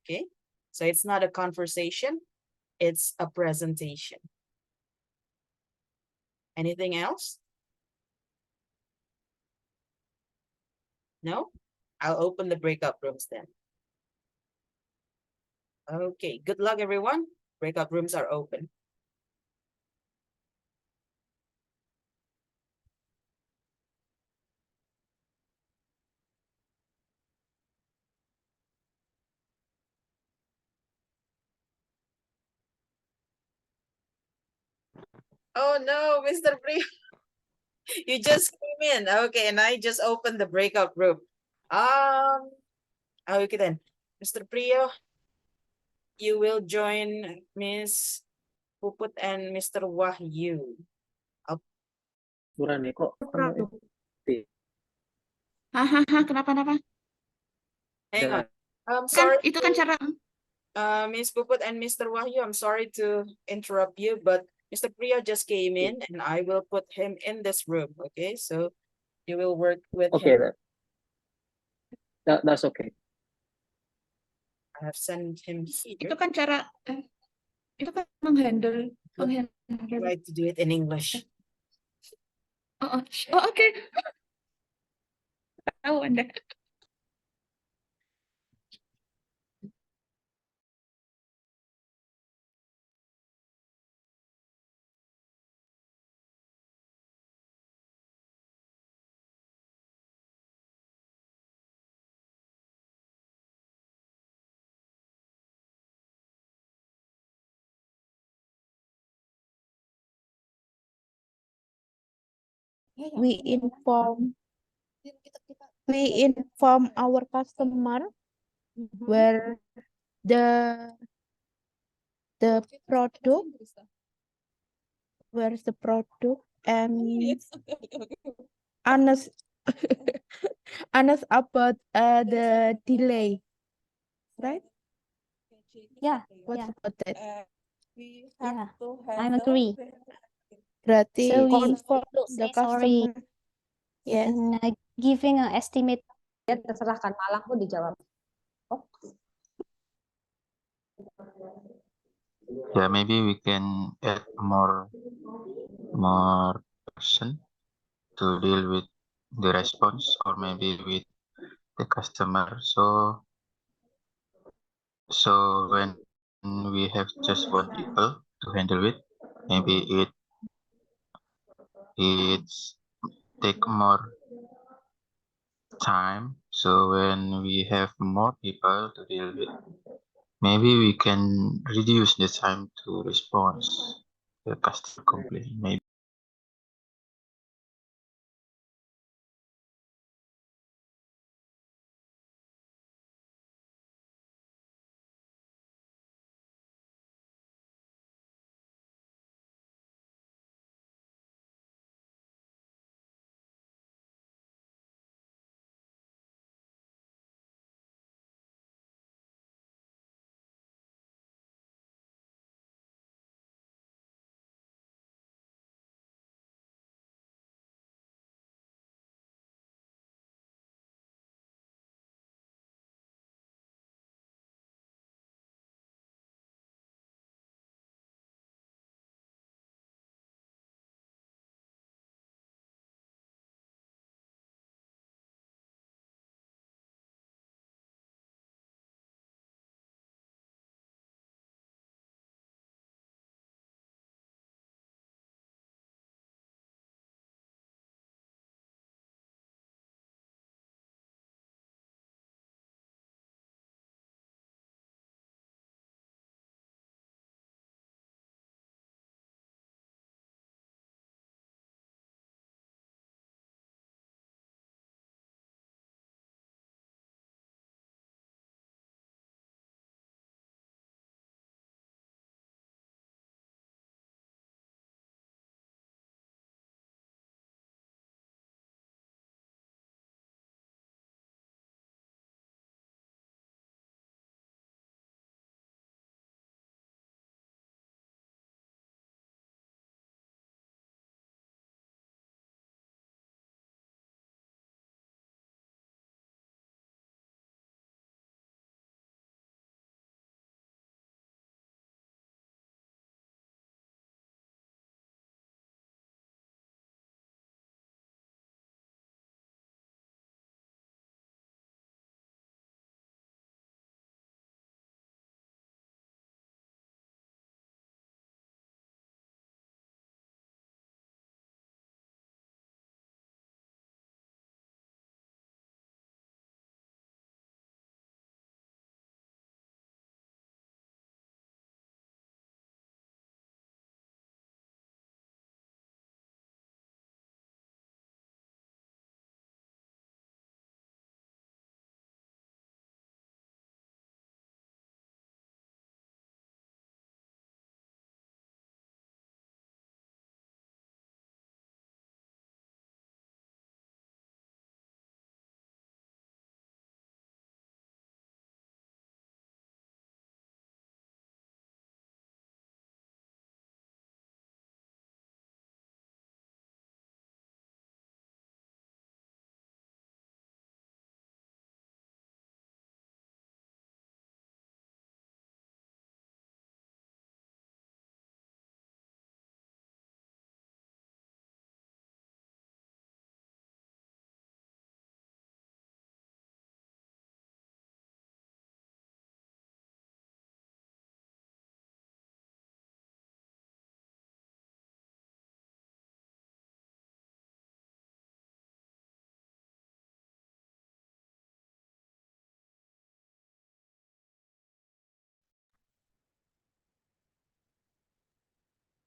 Okay, so it's not a conversation, it's a presentation. Anything else? No? I'll open the breakout rooms then. Okay, good luck everyone. Breakout rooms are open. Oh no, Mr. Priyo, you just came in. Okay, and I just opened the breakout room. Okay then, Mr. Priyo, you will join Miss Puput and Mr. Wahyu. Murani kok. Hahaha, kenapa? Hang on. I'm Kan sorry. itu kan cara Miss Puput and Mr. Wahyu, I'm sorry to interrupt you, but Mr. Priya just came in and I will put him in this room. Okay, so you will work with him. That's okay. I have sent him here. itu kan cara itu kan menghandle. Try to do it in English. Oh, okay. Tahu Anda. we inform our customer where the product, where's the product, and honest about the delay, right? Yeah, What yeah. about that? Yeah, I'm agree. Berarti So we confirm the say sorry. customer. Yes. And giving an estimate. Ya terserah kan malah pun dijawab. Yeah, maybe we can add more person to deal with the response or maybe with the customer. So So when we have just one people to handle it, maybe it's take more time. So when we have more people to deal with, maybe we can reduce the time to response the customer complaint. Maybe.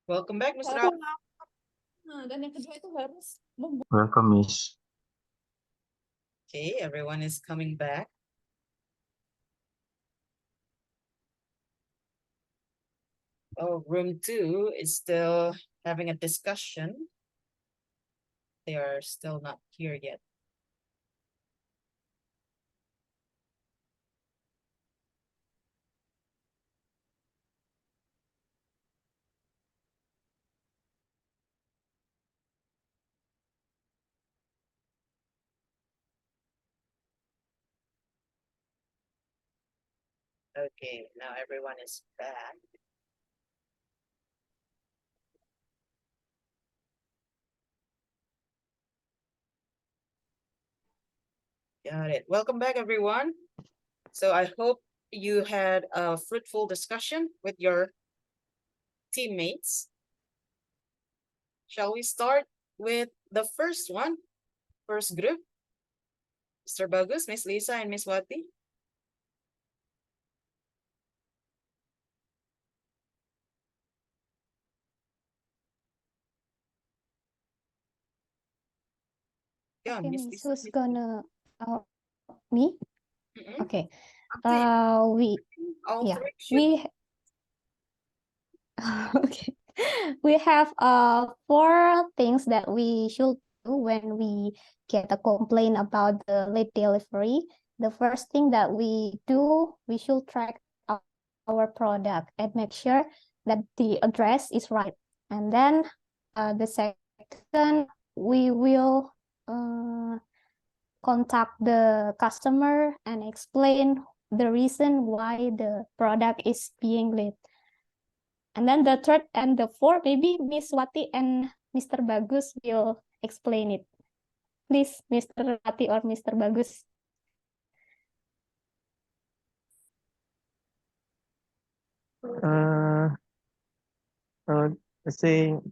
Welcome back, Mr. Al. Dan yang kedua itu harus Welcome, Miss. Okay, everyone is coming back. Oh, room 2 is still having a discussion. They are still not here yet. Okay, now everyone is back. Got it. Welcome back, everyone. So I hope you had a fruitful discussion with your teammates. Shall we start with the first one, first group? Mr. Bagus, Miss Lisa, and Miss Wati. Yeah, Okay, Miss Miss, Lisa. who's gonna me? Mhm. Okay. Up to you. We All yeah three should. we okay. We have four things that we should do when we get a complaint about the late delivery. The first thing that we do, we should track our product and make sure that the address is right. And then the second, we will contact the customer and explain the reason why the product is being late. And then the third and the fourth, maybe Miss Wati and Mr. Bagus will explain it. Please, Mr. Wati or Mr. Bagus. Uh, uh, saying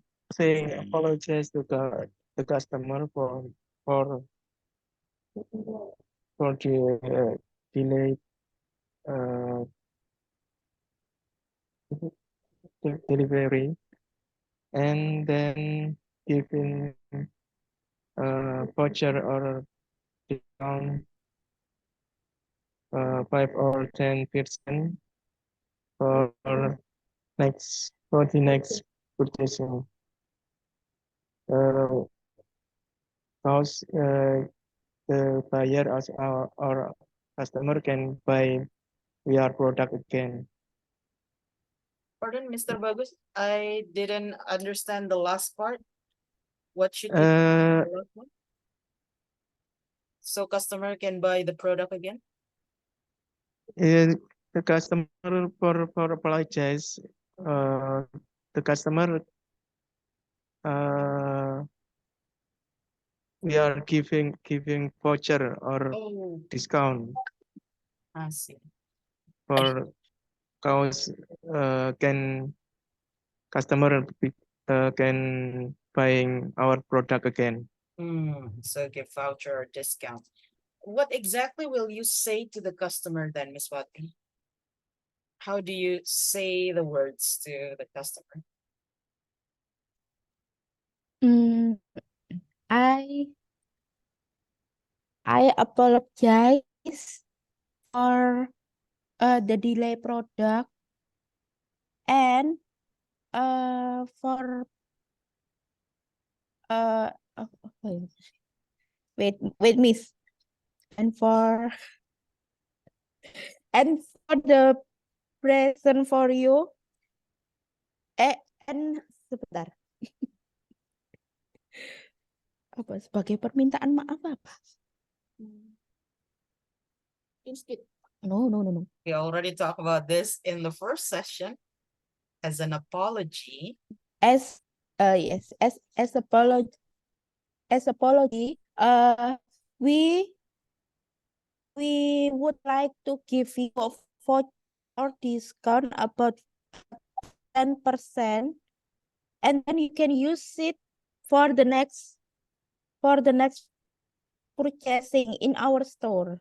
apologize to the customer for the delayed delivery, and then giving voucher or discount 5 or 10% for the next purchasing. Because the buyer as our customer can buy your product again. Pardon, Mr. Bagus, I didn't understand the last part. What should you do Uh, the last one? So customer can buy the product again? The customer for apologize. The customer we are giving voucher or Oh, discount I see. for cause can customer can buying our product again. So give voucher or discount. What exactly will you say to the customer then, Miss Wati? How do you say the words to the customer? Mm, I apologize for the delay product and for wait miss and for the present for you and sebentar apa sebagai permintaan maaf apa no We already talked about this in the first session as an apology. as yes as apology we would like to give you a voucher or discount about 10%, and then you can use it for the next purchasing in our store.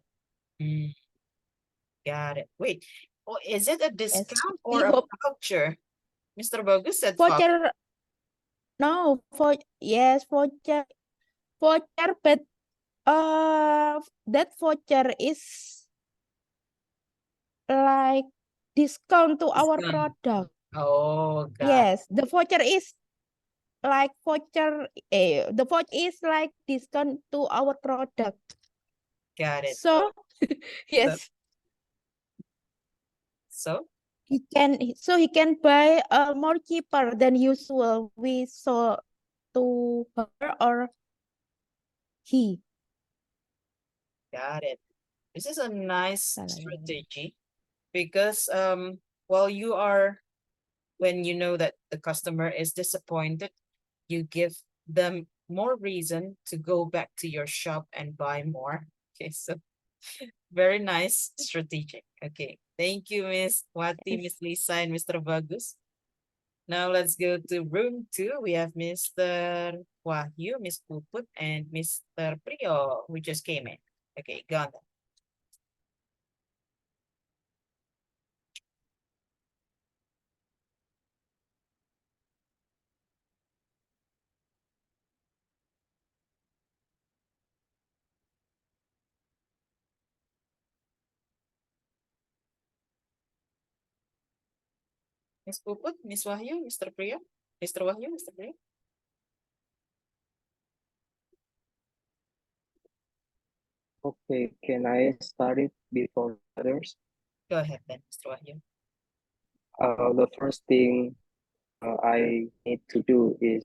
Got it. Wait, is it a discount we or a hope- voucher? Mr. Bogus said Voucher. No, voucher, but that voucher is like discount to our product. Oh, got Yes, the voucher is like the voucher is like discount to our product. Got it. So yes. So he can buy more cheaper than usual. We saw to her or he. got it. This is a nice strategy because well, when you know that the customer is disappointed, you give them more reason to go back to your shop and buy more. Okay, so Very nice, strategic. Okay. Thank you, Miss Wati, Miss Lisa, and Mr. Bagus. Now let's go to room 2. We have Mr. Wahyu, Miss Puput, and Mr. Priyo, who just came in. Okay, go on then. Miss Puput, Miss Wahyu, Mr. Priyo, Mr. Wahyu, Mr. Priyo. Okay, can I start it before others? Go ahead then, Mr. Wahyu. The first thing I need to do is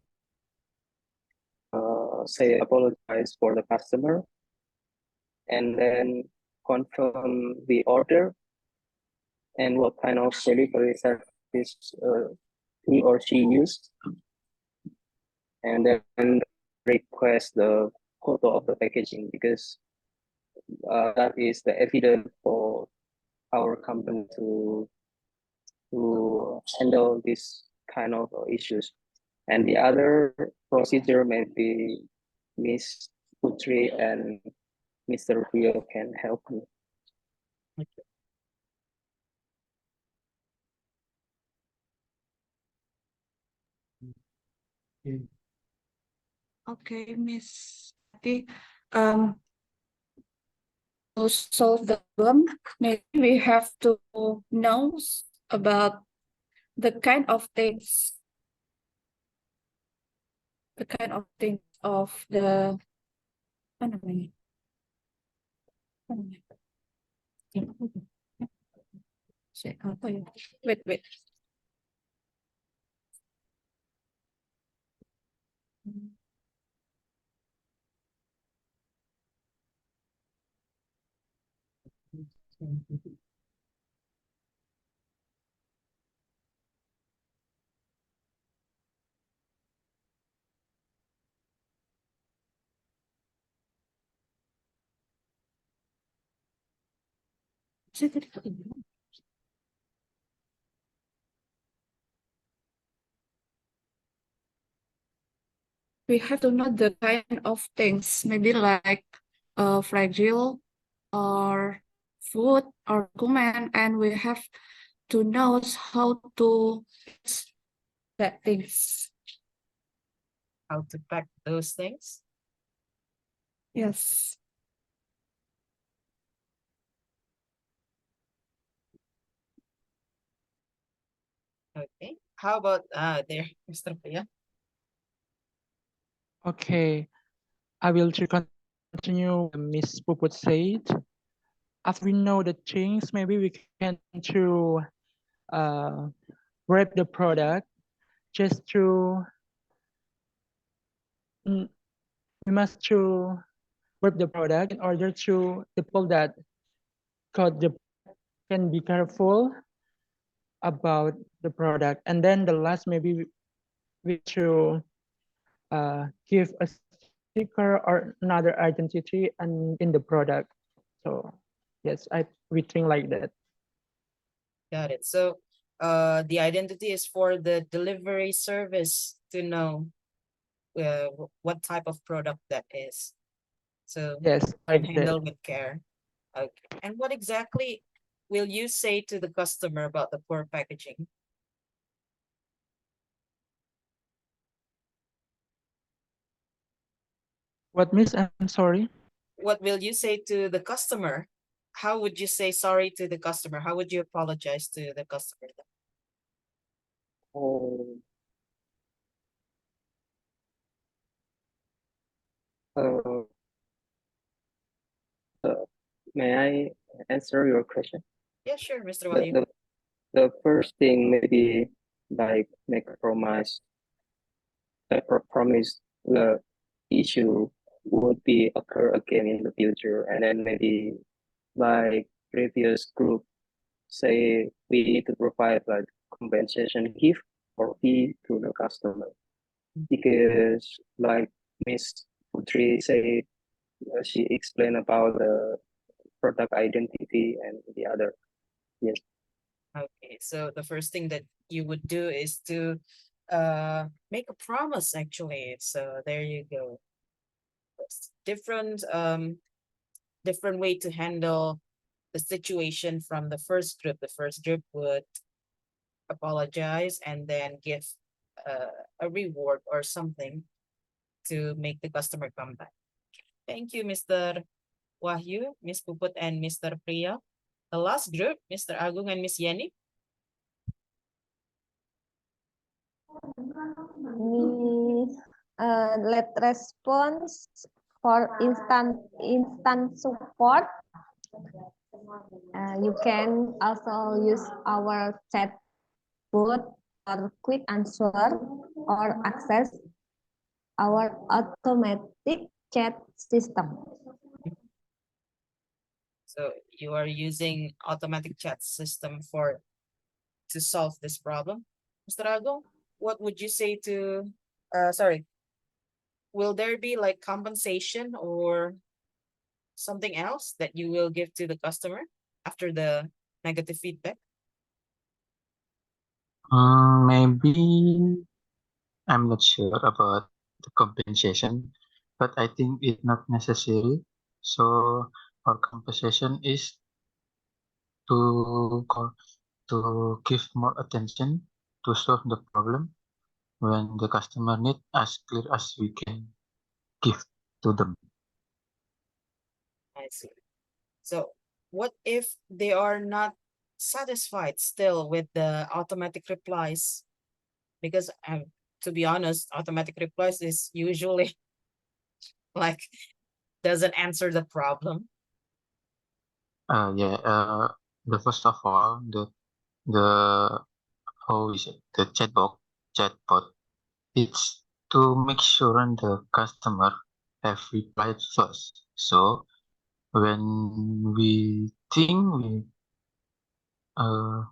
say apologize for the customer and then confirm the order and what kind of delivery service he or she used, and then request the photo of the packaging because that is the evidence for our company to handle this kind of issues. And the other procedure maybe Miss Putri and Mr. Rio can help me. Okay, Miss Ati, to solve the problem, maybe we have to know about the kind of things, of the apa namanya? Apa ya? Wait. We have to know the kind of things, maybe like fragile or food or document, and we have to know how to that things. How to pack those things? Yes. Okay. How about there, Mr. Priya? Okay, I will to continue what Miss Puput said. After we know the things, maybe we can to wrap the product just to we must to wrap the product in order to people that can be careful about the product. And then the last maybe we should give a sticker or another identity and in the product. So yes, we think like that. Got it. So the identity is for the delivery service to know what type of product that is. So yes, like handle that. with care. Okay. And what exactly will you say to the customer about the poor packaging? What, Miss? I'm sorry. What will you say to the customer? How would you say sorry to the customer? How would you apologize to the customer? Oh, may I answer your question? Yeah, sure, Mr. The, Wahyu. the, the first thing maybe like make a promise. Promise the issue would be occur again in the future, and then maybe like previous group say we need to provide like compensation gift or fee to the customer because like Miss Putri say she explained about the product identity and the other. Yes. Okay, so the first thing that you would do is to make a promise actually. So there you go. Different different way to handle the situation from the first group. The first group would apologize and then give a reward or something to make the customer come back. Thank you, Mr. Wahyu, Miss Puput, and Mr. Priya. The last group, Mr. Agung and Miss Yeni. Let response for instant support. You can also use our chat bot for quick answer or access our automatic chat system. So you are using automatic chat system to solve this problem. Mr. Agung, what would you say to, sorry, will there be like compensation or something else that you will give to the customer after the negative feedback? Maybe I'm not sure about the compensation, but I think it's not necessary. So our compensation is to to give more attention to solve the problem when the customer need as clear as we can give to them. I see. So what if they are not satisfied still with the automatic replies? Because to be honest, automatic replies is usually like doesn't answer the problem. The first of all, the how is it? The chatbot. It's to make sure the customer have replied first. So when we think we uh,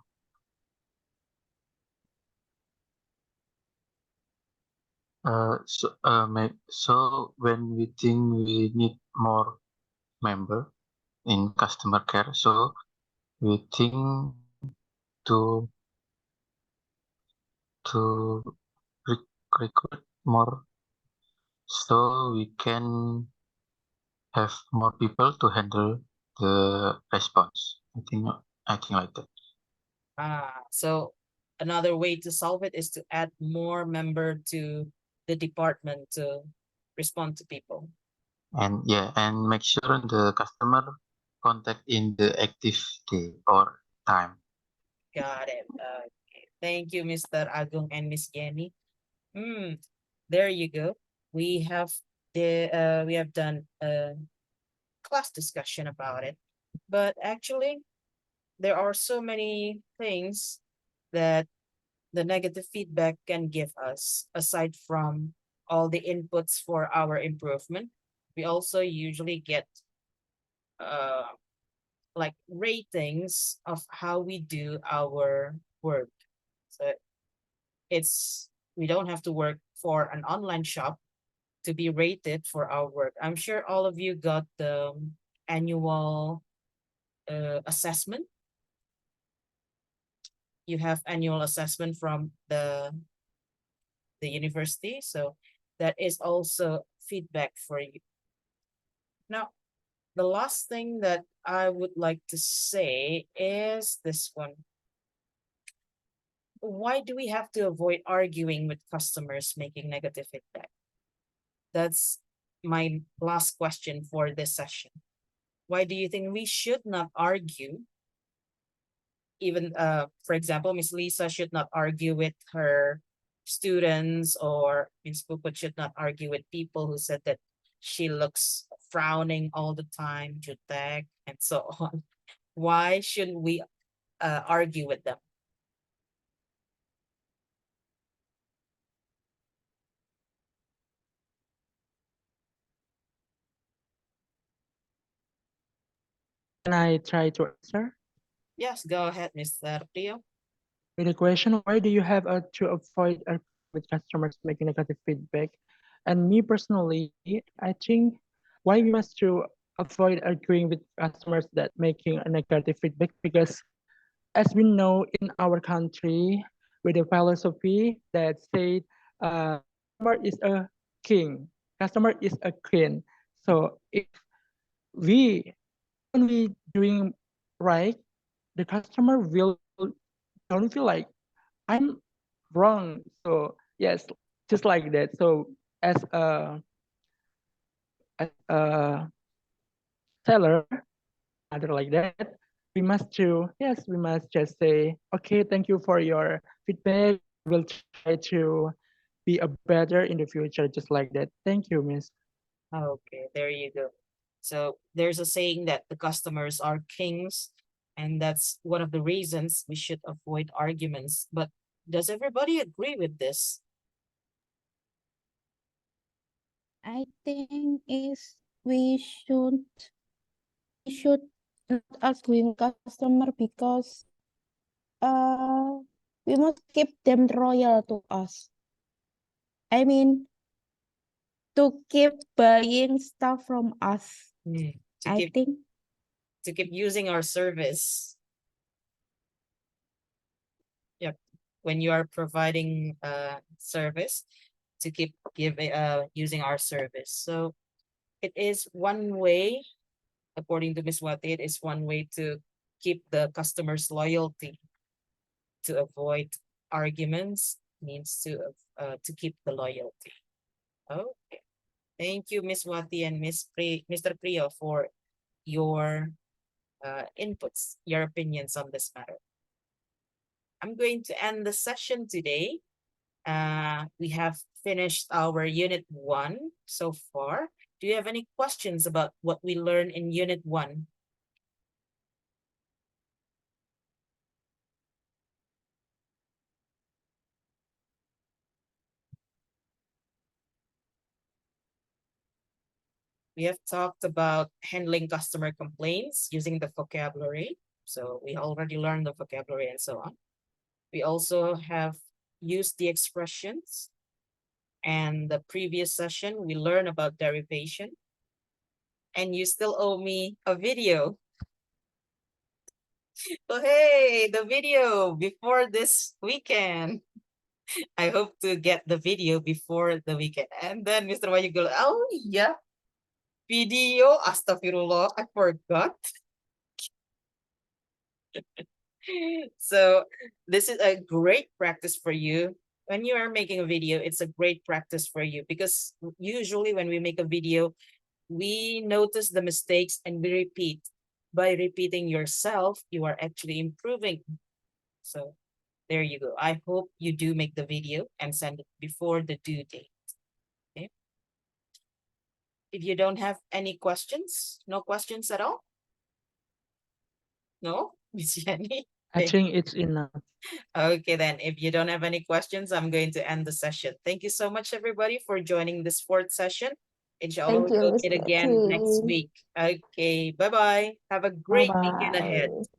so when we think we need more member in customer care, so we think to to recruit more so we can have more people to handle the response. I think like that. So another way to solve it is to add more member to the department to respond to people. And make sure the customer contact in the active day or time. Got it. Okay. Thank you, Mr. Agung and Miss Jenny. There you go. We have done a class discussion about it, but actually there are so many things that the negative feedback can give us aside from all the inputs for our improvement. We also usually get like ratings of how we do our work. So we don't have to work for an online shop to be rated for our work. I'm sure all of you got the annual assessment. You have annual assessment from the university, so that is also feedback for you. Now, the last thing that I would like to say is this one. Why do we have to avoid arguing with customers making negative feedback? That's my last question for this session. Why do you think we should not argue? Even, for example, Miss Lisa should not argue with her students, or Miss Puput should not argue with people who said that she looks frowning all the time, jutek, and so on. Why shouldn't we argue with them? Can I try to answer? Yes, go ahead, Mr. Rio. With the question, why do you have to avoid with customers making negative feedback? And me personally, I think why we must to avoid arguing with customers that making a negative feedback, because as we know in our country with a philosophy that said customer is a king, customer is a queen. So if we when we doing right, the customer will don't feel like I'm wrong. So yes, just like that. So as a seller, other like that, we must we must just say, okay, thank you for your feedback. We'll try to be a better in the future, just like that. Thank you, Miss. Okay, there you go. So there's a saying that the customers are kings, and that's one of the reasons we should avoid arguments. But does everybody agree with this? I think is we should not arguing customer because we must keep them loyal to us. I mean, to keep buying stuff from us. I think to keep using our service. Yep. When you are providing service, to keep using our service. So it is one way, according to Ms. Wati, it is one way to keep the customer's loyalty. To avoid arguments means to keep the loyalty. Okay. Thank you, Ms. Wati and Mr. Priyo, for your inputs, your opinions on this matter. I'm going to end the session today. We have finished our Unit 1 so far. Do you have any questions about what we learned in Unit 1? We have talked about handling customer complaints using the vocabulary. So we already learned the vocabulary and so on. We also have used the expressions. And the previous session, we learned about derivation. And you still owe me a video. So hey, the video before this weekend. I hope to get the video before the weekend. And then Mr. Wahyu goes, oh yeah, video, astagfirullah, I forgot. So this is a great practice for you. When you are making a video, it's a great practice for you because usually when we make a video, we notice the mistakes and we repeat. By repeating yourself, you are actually improving. So there you go. I hope you do make the video and send it before the due date. Okay. If you don't have any questions, no questions at all? No, Miss Jenny? I think it's enough. Okay, then if you don't have any questions, I'm going to end the session. Thank you so much, everybody, for joining this 4th session. Inshallah, Thank you, we'll Miss meet again next Betty. week. Okay, bye-bye. Have a great weekend ahead. Bye-bye.